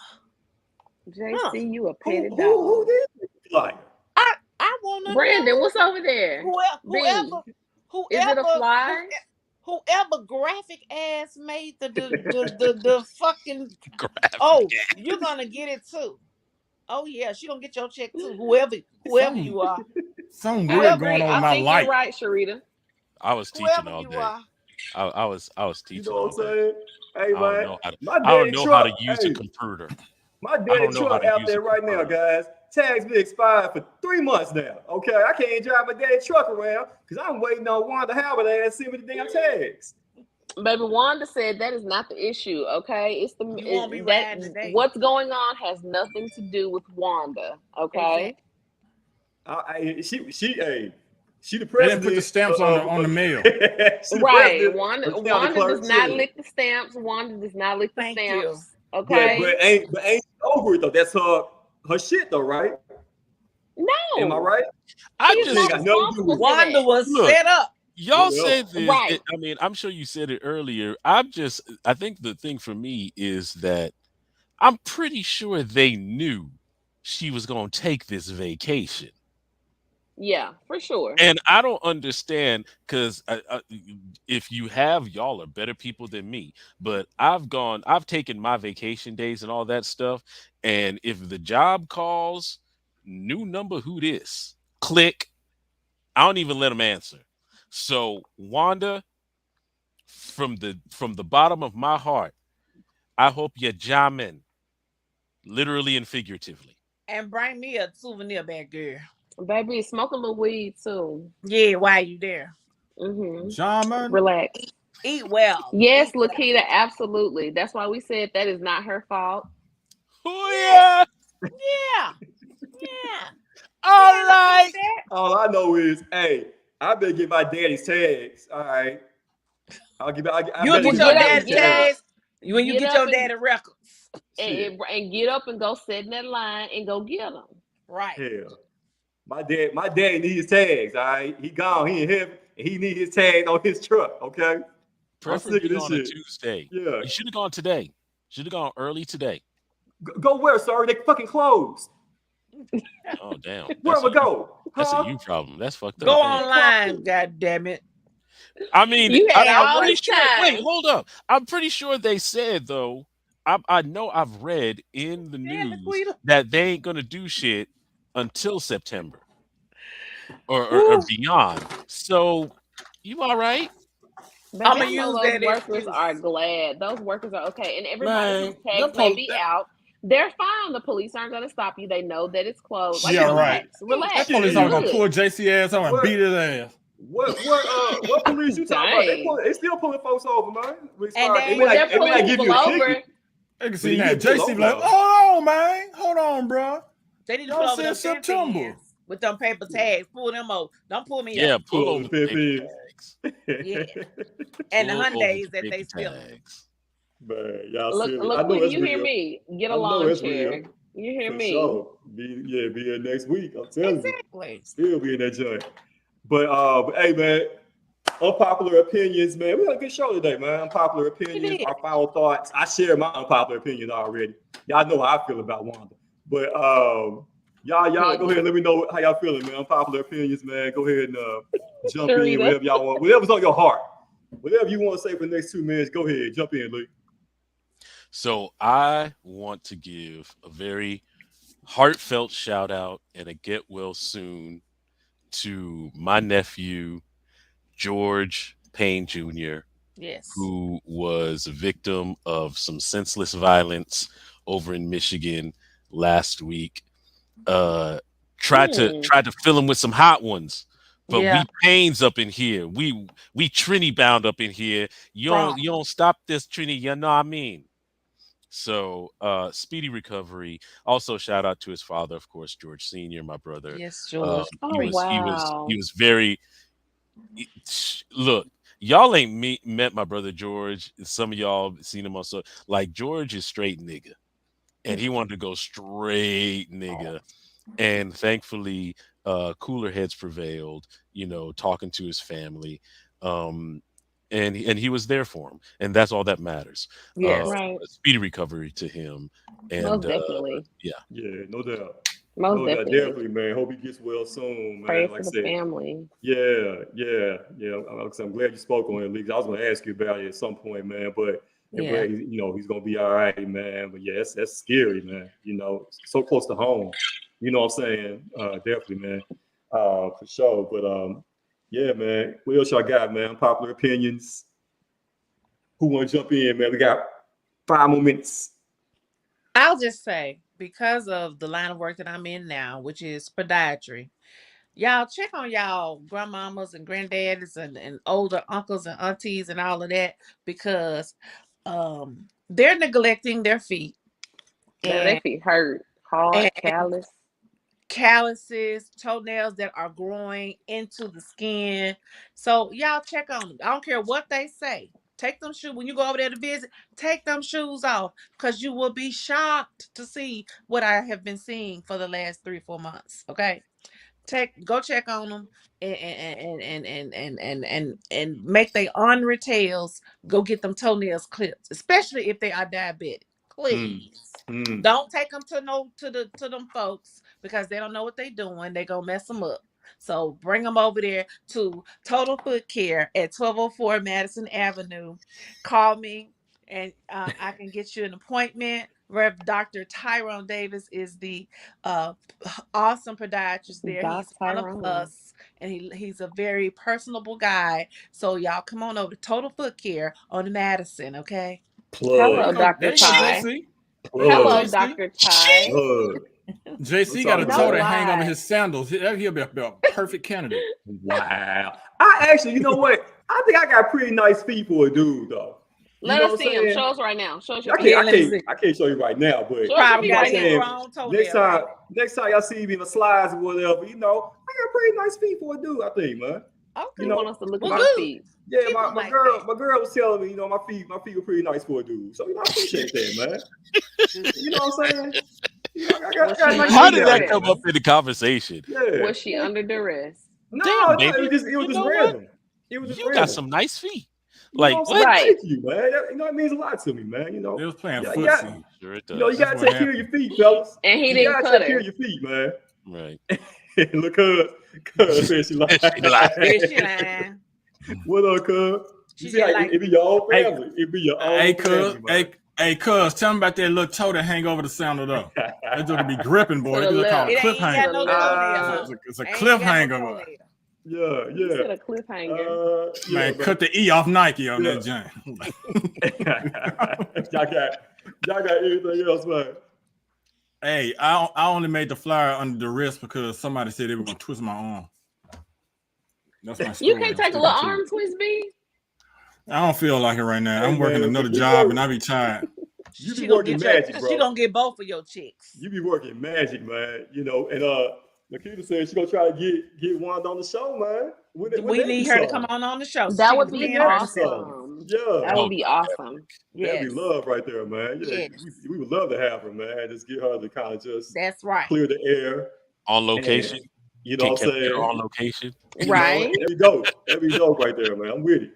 [SPEAKER 4] JC, you a petty dog.
[SPEAKER 2] Who did the flyer?
[SPEAKER 1] I want to
[SPEAKER 4] Brandon,
[SPEAKER 1] know.
[SPEAKER 4] what's over there?
[SPEAKER 1] Whoever
[SPEAKER 4] is it a flyer?
[SPEAKER 1] Whoever graphic ass made the fucking
[SPEAKER 5] graphic
[SPEAKER 1] you're gonna get it too. Oh yeah, she gonna get your check too. Whoever you are.
[SPEAKER 3] Something weird going on in my life.
[SPEAKER 4] You're right, Sharita.
[SPEAKER 5] I was teaching all day. I was teaching.
[SPEAKER 2] You know what I'm saying? Hey man,
[SPEAKER 5] I don't know how to use a computer.
[SPEAKER 2] My daddy truck out there right now, guys. Tags been expired for 3 months now. Okay, I can't drive my daddy truck around because I'm waiting on Wanda Halbert to send me the damn tags.
[SPEAKER 4] Baby, Wanda said that is not the issue. Okay, it's what's going on has nothing to do with Wanda. Okay,
[SPEAKER 2] she the president.
[SPEAKER 3] They didn't put the stamps on the mail.
[SPEAKER 4] Right, Wanda does not lick the stamps. Wanda does not lick the stamps. Okay,
[SPEAKER 2] but ain't over it though. That's her shit though, right?
[SPEAKER 4] No,
[SPEAKER 2] am I right?
[SPEAKER 5] I just got nothing to do with
[SPEAKER 1] Wanda was set up.
[SPEAKER 5] Y'all said this. Right. I mean, I'm sure you said it earlier. I think the thing for me is that I'm pretty sure they knew she was going to take this vacation.
[SPEAKER 4] Yeah, for sure.
[SPEAKER 5] And I don't understand because if you have, y'all are better people than me. But I've taken my vacation days and all that stuff. And if the job calls, new number, who this? Click. I don't even let them answer. So Wanda, from the bottom of my heart, I hope you're jamming, literally and figuratively.
[SPEAKER 1] And bring me a souvenir bag, girl.
[SPEAKER 4] Baby, smoke a little weed too.
[SPEAKER 1] Yeah, why you there?
[SPEAKER 3] Jamming.
[SPEAKER 4] Relax.
[SPEAKER 1] Eat well.
[SPEAKER 4] Yes, Lakita, absolutely. That's why we said that is not her fault.
[SPEAKER 5] Oh
[SPEAKER 1] yeah.
[SPEAKER 5] All right.
[SPEAKER 2] All I know is, hey, I better get my daddy's tags. All right. I
[SPEAKER 1] You'll
[SPEAKER 2] better
[SPEAKER 1] get
[SPEAKER 2] get
[SPEAKER 1] your
[SPEAKER 2] my
[SPEAKER 1] daddy
[SPEAKER 2] daddy's tags.
[SPEAKER 1] tags when you get your daddy records.
[SPEAKER 4] And get up and go sit in that line and go get them.
[SPEAKER 1] Right.
[SPEAKER 2] Hell. My dad need his tags. All right. He gone. He in heaven. And he need his tags on his truck. Okay.
[SPEAKER 5] Preferably on a Tuesday.
[SPEAKER 2] Yeah.
[SPEAKER 5] You should have gone today. Should have gone early today.
[SPEAKER 2] Go where, sir? They fucking closed.
[SPEAKER 5] Oh damn.
[SPEAKER 2] Where we go?
[SPEAKER 5] That's a you problem. That's fucked up.
[SPEAKER 1] Go online, god damn it.
[SPEAKER 5] I mean,
[SPEAKER 4] you had
[SPEAKER 5] I'm
[SPEAKER 4] all
[SPEAKER 5] pretty
[SPEAKER 4] this
[SPEAKER 5] sure.
[SPEAKER 4] time.
[SPEAKER 5] Wait, hold up. I'm pretty sure they said though. I know I've read in the news that they ain't gonna do shit until September or beyond. So you all right?
[SPEAKER 4] I'm gonna use those workers are glad. Those workers are okay, and everybody whose tags may be out. They're fine. The police aren't going to stop you. They know that it's closed. Like, relax.
[SPEAKER 3] That police aren't going to pull JC ass on and beat his ass.
[SPEAKER 2] What police you talking about? They still pulling folks over, man.
[SPEAKER 4] And they may not give you a ticket.
[SPEAKER 3] They can see that JC like, hold on, man. Hold on, bro.
[SPEAKER 1] They need to pull over them September with them paper tags. Pull them over. Don't pull me up.
[SPEAKER 5] Pull over the paper tags.
[SPEAKER 1] Yeah. And the Hyundais that they steal.
[SPEAKER 2] Man, y'all
[SPEAKER 4] look, you hear me? Get a lawn chair. You hear me?
[SPEAKER 2] Sure. Be here next week. I'm telling
[SPEAKER 1] you.
[SPEAKER 2] Still be in that joint. But hey, man, unpopular opinions, man. We had a good show today, man. Unpopular opinions, our final thoughts. I share my unpopular opinion already. Y'all know how I feel about Wanda. But y'all go ahead and let me know how y'all feeling, man. Unpopular opinions, man. Go ahead and jump in, whatever y'all want. Whatever's on your heart. Whatever you want to say for the next 2 minutes, go ahead. Jump in, Lee.
[SPEAKER 5] So I want to give a very heartfelt shout out and a get well soon to my nephew, George Payne Jr., who was a victim of some senseless violence over in Michigan last week. Tried to fill him with some hot ones. But we Paynes up in here. We Trini bound up in here. You don't stop this, Trini. You know what I mean? So speedy recovery. Also, shout out to his father, of course, George Sr., my brother.
[SPEAKER 1] Yes, George.
[SPEAKER 5] He was very. Look, y'all ain't met my brother George. Some of y'all seen him also. Like, George is straight nigga, and he wanted to go straight nigga, and thankfully, cooler heads prevailed. You know, talking to his family. And he was there for him, and that's all that matters. Speedy recovery to him, and
[SPEAKER 4] most definitely,
[SPEAKER 2] no doubt,
[SPEAKER 4] definitely,
[SPEAKER 2] man. Hope he gets well soon, man.
[SPEAKER 4] Pray for the family.
[SPEAKER 2] I'm glad you spoke on it, Lee. I was going to ask you about it at some point, man, but he's going to be all right, man. But that's scary, man. You know, so close to home. You know what I'm saying? Definitely, man, for sure. But yeah, man. What else y'all got, man? Popular opinions. Who want to jump in, man? We got 5 more minutes.
[SPEAKER 1] I'll just say, because of the line of work that I'm in now, which is podiatry, y'all check on y'all grandmamas and granddaddies and older uncles and aunties and all of that, because they're neglecting their feet.
[SPEAKER 4] And their feet hurt, hard,
[SPEAKER 1] calluses, toenails that are growing into the skin. So y'all check on them. I don't care what they say. Take them shoes when you go over there to visit. Take them shoes off, because you will be shocked to see what I have been seeing for the last 3-4 months. Okay, go check on them and make their ornery tails. Go get them toenails clipped, especially if they are diabetic. Please don't take them to them folks, because they don't know what they're doing. They gonna mess them up. So bring them over there to Total Foot Care at 1204 Madison Avenue. Call me and I can get you an appointment. Rev. Dr. Tyrone Davis is the awesome podiatrist there. He's one of us, and he's a very personable guy. So y'all come on over to Total Foot Care on Madison, okay?
[SPEAKER 4] Hello, Dr. Ty. Hello, Dr. Ty.
[SPEAKER 3] JC got a toe to hang on his sandals. He'll be a perfect candidate.
[SPEAKER 2] Wow. I actually, you know what? I think I got pretty nice feet for a dude, though.
[SPEAKER 4] Let us see him. Show us right now. Show us your
[SPEAKER 2] feet. I can't show you right now, but next time y'all see me in the slides or whatever, I got pretty nice feet for a dude, I think, man.
[SPEAKER 1] Okay.
[SPEAKER 4] You want us to look at
[SPEAKER 1] Well,
[SPEAKER 4] your
[SPEAKER 1] good.
[SPEAKER 4] feet.
[SPEAKER 2] Yeah,
[SPEAKER 1] Keep 'em
[SPEAKER 2] my
[SPEAKER 1] like
[SPEAKER 2] girl
[SPEAKER 1] that.
[SPEAKER 2] was telling me, my feet were pretty nice for a dude. So I appreciate that, man. You know what I'm saying? I got nice
[SPEAKER 5] How
[SPEAKER 2] feet
[SPEAKER 5] did
[SPEAKER 2] out
[SPEAKER 5] that
[SPEAKER 2] here,
[SPEAKER 5] come
[SPEAKER 2] man.
[SPEAKER 5] up in the conversation?
[SPEAKER 2] Yeah.
[SPEAKER 4] Was she under duress?
[SPEAKER 2] No,
[SPEAKER 5] Damn,
[SPEAKER 2] no,
[SPEAKER 5] baby.
[SPEAKER 2] it was just
[SPEAKER 5] know what?
[SPEAKER 2] random. It was just
[SPEAKER 5] You got
[SPEAKER 2] random.
[SPEAKER 5] some nice feet.
[SPEAKER 2] You know
[SPEAKER 5] Like
[SPEAKER 2] what I'm saying?
[SPEAKER 5] what?
[SPEAKER 2] Thank you, man. It means a lot to me, man.
[SPEAKER 3] They was playing
[SPEAKER 2] you
[SPEAKER 3] footsie.
[SPEAKER 5] Sure it
[SPEAKER 2] you
[SPEAKER 5] does.
[SPEAKER 2] gotta take care of your feet, fellas.
[SPEAKER 4] And he
[SPEAKER 2] You
[SPEAKER 4] didn't
[SPEAKER 2] gotta
[SPEAKER 4] cut
[SPEAKER 2] take
[SPEAKER 4] her.
[SPEAKER 2] care of your feet, man.
[SPEAKER 5] Right.
[SPEAKER 2] Look, cuz said she like.
[SPEAKER 5] She lied.
[SPEAKER 1] Yeah, she lying.
[SPEAKER 2] What up, cuz?
[SPEAKER 1] She
[SPEAKER 2] You see,
[SPEAKER 1] just like
[SPEAKER 2] it be your own family. It be your own family, man.
[SPEAKER 3] Hey, cuz, tell me about that little toe that hang over the sandal though. That joke be gripping, boy.
[SPEAKER 4] To the
[SPEAKER 3] It's called a
[SPEAKER 4] left.
[SPEAKER 1] it ain't got
[SPEAKER 3] cliffhanger.
[SPEAKER 1] no
[SPEAKER 4] To the
[SPEAKER 1] toenail,
[SPEAKER 4] left.
[SPEAKER 1] huh?
[SPEAKER 3] It's a
[SPEAKER 1] Ain't got
[SPEAKER 3] cliffhanger,
[SPEAKER 1] no
[SPEAKER 3] boy.
[SPEAKER 1] toenail.
[SPEAKER 2] Yeah.
[SPEAKER 4] You said a cliffhanger.
[SPEAKER 3] Man,
[SPEAKER 2] Yeah,
[SPEAKER 3] cut the E off Nike on that joint.
[SPEAKER 2] y'all got anything else, man?
[SPEAKER 3] Hey, I only made the flyer under the wrist because somebody said they were gonna twist my arm. That's my story.
[SPEAKER 4] You can't take a little arm twist, B.
[SPEAKER 3] I don't feel like it right now. I'm
[SPEAKER 2] Hey,
[SPEAKER 3] working
[SPEAKER 2] man,
[SPEAKER 3] another
[SPEAKER 2] we
[SPEAKER 3] job
[SPEAKER 2] work.
[SPEAKER 3] and I be tired.
[SPEAKER 2] You be
[SPEAKER 1] She gonna
[SPEAKER 2] working
[SPEAKER 1] get
[SPEAKER 2] magic, bro.
[SPEAKER 1] She gonna get both of your chicks.
[SPEAKER 2] You be working magic, man. You know, and Nikita said she gonna try to get Wanda on the show, man.
[SPEAKER 1] We need her to come on the show.
[SPEAKER 4] That
[SPEAKER 1] She
[SPEAKER 4] would
[SPEAKER 1] can
[SPEAKER 4] be
[SPEAKER 1] stand herself.
[SPEAKER 4] awesome.
[SPEAKER 2] Yeah.
[SPEAKER 4] That would be awesome.
[SPEAKER 2] That'd be
[SPEAKER 1] Yes.
[SPEAKER 2] love right there, man. Yeah,
[SPEAKER 1] Yes.
[SPEAKER 2] we would love to have her, man. Just get her to kind of just
[SPEAKER 1] That's right.
[SPEAKER 2] clear the air.
[SPEAKER 5] On location.
[SPEAKER 2] And, you know what I'm saying?
[SPEAKER 5] On location.
[SPEAKER 4] Right.
[SPEAKER 2] That'd be dope. That'd be dope right there, man. I'm with it.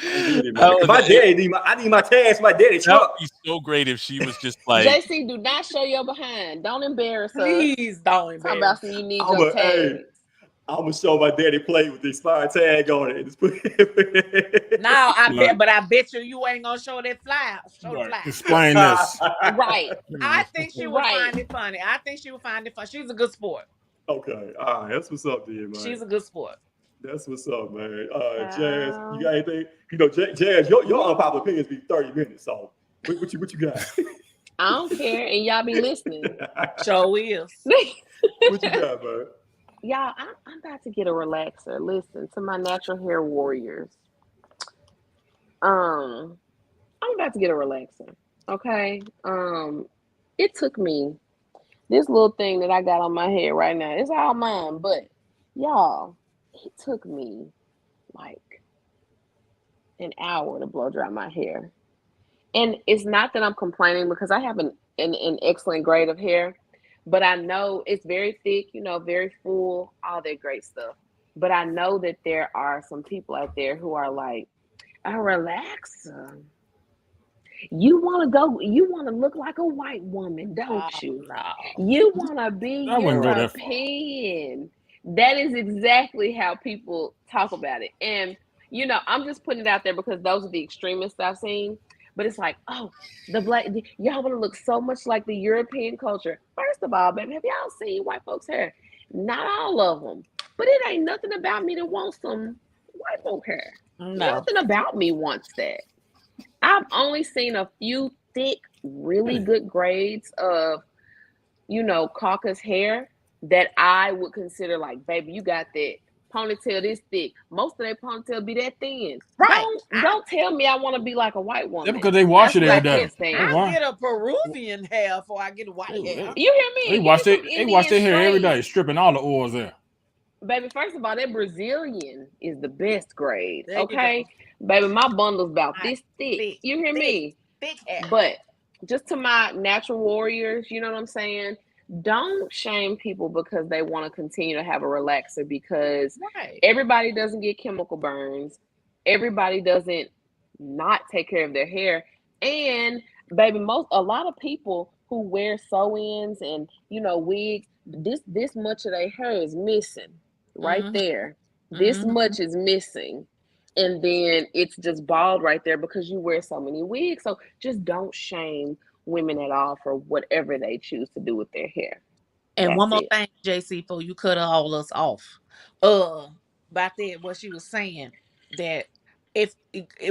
[SPEAKER 2] Man. My daddy I need my tags, my daddy truck.
[SPEAKER 5] That'd be so great if she was just like
[SPEAKER 4] JC, do not show your behind. Don't embarrass us.
[SPEAKER 1] Please don't
[SPEAKER 4] Talk
[SPEAKER 1] embarrass.
[SPEAKER 4] about you need your tags.
[SPEAKER 2] I'm gonna show my daddy plate with the expired tag on it. Just put
[SPEAKER 1] No, I bet you ain't gonna show that flyer. Show the flyer.
[SPEAKER 3] Explain this.
[SPEAKER 4] Right.
[SPEAKER 1] I think she would find it funny. I think she would find it funny. She's a good sport.
[SPEAKER 2] Okay, all right, that's what's up, there, man.
[SPEAKER 1] She's a good sport.
[SPEAKER 2] That's what's up, man. Jazz, you got anything? You know, Jazz, your unpopular opinions be 30 minutes. So what you got?
[SPEAKER 4] I don't care, and y'all be listening.
[SPEAKER 1] Show is.
[SPEAKER 2] What you got, man?
[SPEAKER 4] Y'all, I'm about to get a relaxer. Listen to my natural hair warriors. I'm about to get a relaxer. Okay. It took me this little thing that I got on my head right now. It's all mine, but y'all, it took me like an hour to blow dry my hair. And it's not that I'm complaining because I have an excellent grade of hair, but I know it's very thick, very full, all that great stuff. But I know that there are some people out there who are like, a relaxer. You want to look like a white woman, don't you?
[SPEAKER 1] No.
[SPEAKER 4] You want to be European. That is exactly how people talk about it. And, I'm just putting it out there because those are the extremists I've seen. But it's like, oh, y'all want to look so much like the European culture. First of all, baby, have y'all seen white folks' hair? Not all of them. But it ain't nothing about me that wants some white folk hair.
[SPEAKER 1] No.
[SPEAKER 4] Nothing about me wants that. I've only seen a few thick, really good grades of, caucus hair that I would consider like, baby, you got that ponytail this thick. Most of their ponytail be that thin.
[SPEAKER 1] Right.
[SPEAKER 4] Don't tell me I want to be like a white woman.
[SPEAKER 3] Yeah, because they wash it every day.
[SPEAKER 1] I get a Peruvian hair before I get a white hair.
[SPEAKER 4] You hear me?
[SPEAKER 3] They wash their hair every day, stripping all the oils there.
[SPEAKER 4] Baby, first of all, that Brazilian is the best grade. Okay? Baby, my bundle's about this thick. You hear me?
[SPEAKER 1] Thick hair.
[SPEAKER 4] But just to my natural warriors, you know what I'm saying? Don't shame people because they want to continue to have a relaxer because everybody doesn't get chemical burns. Everybody doesn't not take care of their hair. And baby, a lot of people who wear sew-ins and, wigs, this much of their hair is missing right there. This much is missing. And then it's just bald right there because you wear so many wigs. So just don't shame women at all for whatever they choose to do with their hair.
[SPEAKER 1] And that's one more thing, JC, before you cut all us off. About that, what she was saying, that if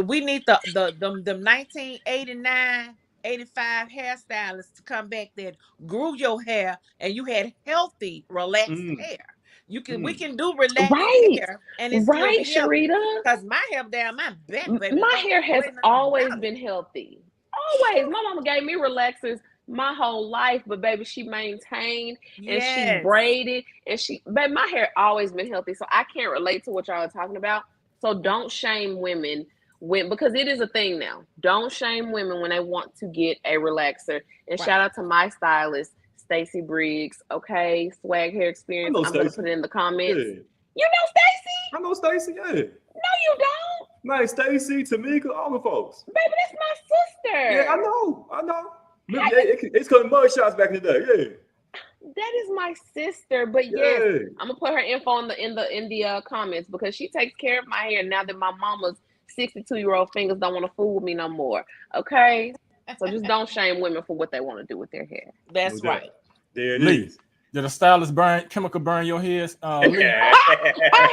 [SPEAKER 1] we need the 1989, 85 hairstylists to come back that grew your hair and you had healthy, relaxed hair. We can do relaxed hair and it's still be
[SPEAKER 4] Sharita.
[SPEAKER 1] Because my hair down my back, baby.
[SPEAKER 4] My hair has always been healthy. Always. My mama gave me relaxers my whole life, but baby, she maintained and she
[SPEAKER 1] Yes.
[SPEAKER 4] braided and baby, my hair always been healthy, so I can't relate to what y'all are talking about. So don't shame women because it is a thing now. Don't shame women when they want to get a relaxer. And shout out to my stylist, Stacy Briggs. Okay, Swag Hair Experience. I'm gonna put it in the comments. Yeah. You know Stacy?
[SPEAKER 2] I know Stacy. Yeah.
[SPEAKER 4] No, you don't.
[SPEAKER 2] Man, Stacy, Tamika, all the folks.
[SPEAKER 4] Baby, that's my sister.
[SPEAKER 2] Yeah, I know. It's called mug shots back in the day. Yeah.
[SPEAKER 4] That is my sister, but yes, I'm gonna put her info in the comments because she takes care of my hair now that my mama's 62-year-old fingers don't want to fool with me no more. Okay, so just don't shame women for what they want to do with their hair.
[SPEAKER 1] That's right.
[SPEAKER 2] There it
[SPEAKER 3] Lee,
[SPEAKER 2] is.
[SPEAKER 3] did a stylist chemical burn your hairs?
[SPEAKER 4] I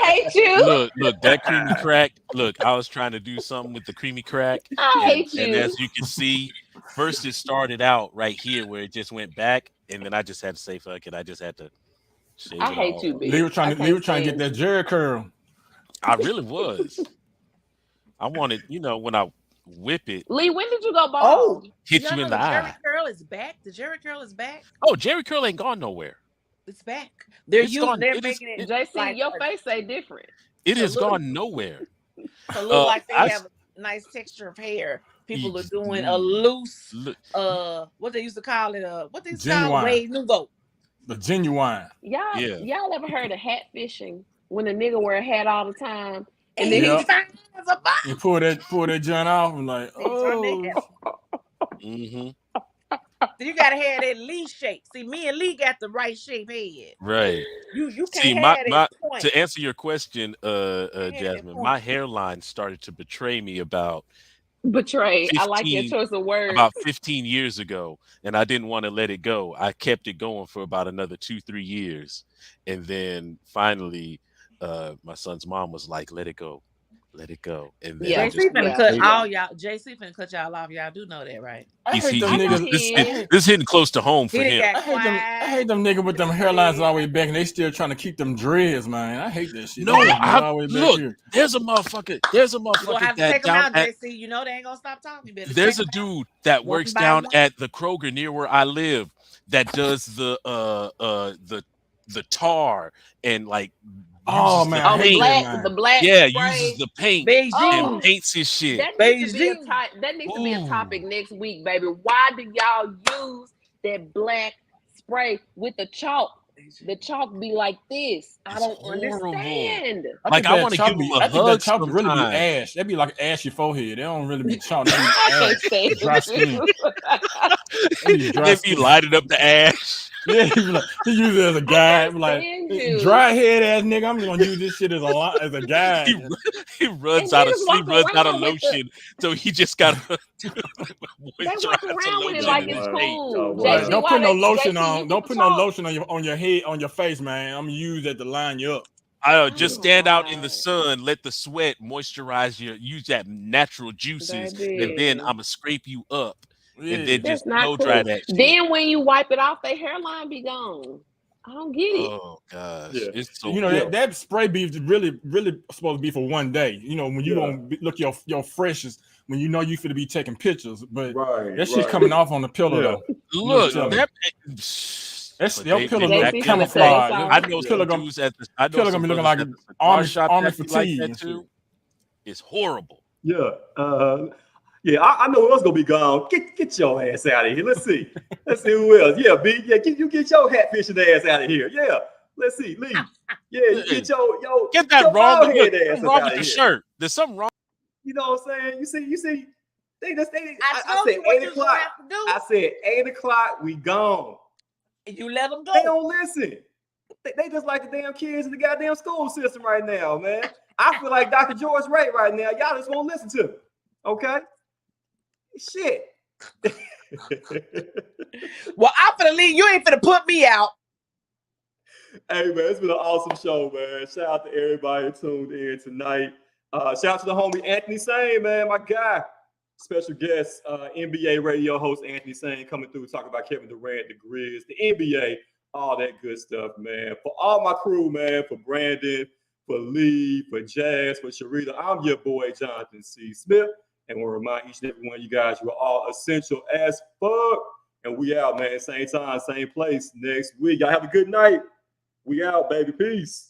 [SPEAKER 4] hate you.
[SPEAKER 5] Look, that creamy crack. Look, I was trying to do something with the creamy crack.
[SPEAKER 4] I hate you.
[SPEAKER 5] And as you can see, first it started out right here where it just went back, and then I just had to say fuck it. I just had to shave
[SPEAKER 4] I
[SPEAKER 5] it
[SPEAKER 4] hate
[SPEAKER 5] all.
[SPEAKER 4] you, bitch.
[SPEAKER 3] Lee was trying to get that Jerry curl.
[SPEAKER 5] I really was. I wanted, when I whip it.
[SPEAKER 4] Lee, when did you go bald?
[SPEAKER 5] Hit you in the eye.
[SPEAKER 1] Jerry curl is back. The Jerry curl is back.
[SPEAKER 5] Oh, Jerry curl ain't gone nowhere.
[SPEAKER 1] It's back. They're
[SPEAKER 4] making it. JC, like, your face say different.
[SPEAKER 5] It has gone nowhere.
[SPEAKER 1] To look like they have a nice texture of hair. People are doing a loose, what they used to call it, what they used to call it, Wave Nouveau.
[SPEAKER 3] The genuine.
[SPEAKER 4] Y'all ever heard of hat fishing? When a nigga wear a hat all the time, and
[SPEAKER 1] then
[SPEAKER 4] he
[SPEAKER 1] finds a box.
[SPEAKER 3] You pull that joint off and like,
[SPEAKER 1] mm-hmm. So you gotta have that Lee shape. See, me and Lee got the right shape head.
[SPEAKER 5] Right.
[SPEAKER 1] You can't have that point.
[SPEAKER 5] To answer your question, Jasmine, my hairline started to betray me about
[SPEAKER 4] I like your choice of words.
[SPEAKER 5] About 15 years ago, and I didn't want to let it go. I kept it going for about another 2-3 years, and then finally, my son's mom was like, "Let it go." And then
[SPEAKER 1] JC finna cut all y'all. JC finna cut y'all off. Y'all do know that, right?
[SPEAKER 3] I hate them niggas.
[SPEAKER 5] This is hitting close to home for him.
[SPEAKER 3] I hate them niggas with them hairlines all the way back, and they still trying to keep them dreads, man. I hate that shit.
[SPEAKER 5] No, look, there's a motherfucker.
[SPEAKER 1] You have to take them out, JC. You know they ain't gonna stop talking.
[SPEAKER 5] There's a dude that works down at the Kroger near where I live that does the tar and like.
[SPEAKER 3] Oh man,
[SPEAKER 4] the black.
[SPEAKER 5] Yeah,
[SPEAKER 4] spray.
[SPEAKER 5] uses the paint and paints his shit.
[SPEAKER 4] That needs to be a topic next week, baby. Why do y'all use that black spray with the chalk? The chalk be like this. I don't understand.
[SPEAKER 5] Like I want to give you a hug.
[SPEAKER 3] That chalk really be ash. That'd be like ashy forehead. They don't really be chalk. They be dry skin.
[SPEAKER 5] They be lighting up the ash.
[SPEAKER 3] Yeah, he uses it as a guide. Like dry head ass nigga, I'm gonna use this shit as a guide.
[SPEAKER 5] He runs out of lotion, so he just got.
[SPEAKER 4] They walk around with it like it's cool.
[SPEAKER 3] Don't put no lotion on. Don't put no lotion on your head, on your face, man. I'm gonna use that to line you up.
[SPEAKER 5] I just stand out in the sun, let the sweat moisturize you. Use that natural juices, and then I'm gonna scrape you up.
[SPEAKER 3] Yeah.
[SPEAKER 5] And then just blow dry that shit.
[SPEAKER 4] Then when you wipe it off, their hairline be gone. I don't get it.
[SPEAKER 5] Oh gosh,
[SPEAKER 2] it's
[SPEAKER 5] so
[SPEAKER 3] that spray be really supposed to be for one day. When you want to look your freshest, when you know you finna be taking pictures, but that shit coming off on the pillow though.
[SPEAKER 5] Look,
[SPEAKER 3] that's your pillow look camouflage.
[SPEAKER 5] I know pillow gonna
[SPEAKER 3] be looking like army fatigue.
[SPEAKER 5] Like too. It's horrible.
[SPEAKER 2] Yeah, I know who else gonna be gone. Get your ass out of here. Let's see who else. Yeah, B. Yeah, you get your hat fishing ass out of here. Yeah, let's see, Lee. Yeah, you get
[SPEAKER 5] that wrong.
[SPEAKER 2] Ass
[SPEAKER 5] wrong with
[SPEAKER 2] the
[SPEAKER 5] shirt. There's something wrong.
[SPEAKER 2] You know what I'm saying? You see.
[SPEAKER 1] I said 8 o'clock.
[SPEAKER 2] I said 8 o'clock. We gone.
[SPEAKER 1] And you let them go.
[SPEAKER 2] They don't listen. They just like the damn kids in the goddamn school system right now, man. I feel like Dr. George Ray right now. Y'all just won't listen to me. Okay. Shit.
[SPEAKER 1] Well, I'm finna leave. You ain't finna put me out.
[SPEAKER 2] Hey man, it's been an awesome show, man. Shout out to everybody who tuned in tonight. Shout out to the homie Anthony SAIN, man, my guy. Special guest, NBA radio host Anthony SAIN coming through talking about Kevin Durant, the GRIZZ, the NBA, all that good stuff, man. For all my crew, man, for Brandon, for Lee, for Jazz, for Sharita, I'm your boy Jonathan C. Smith. And we'll remind each and every one of you guys, you are all essential as fuck. And we out, man. Same time, same place next week. Y'all have a good night. We out, baby. Peace.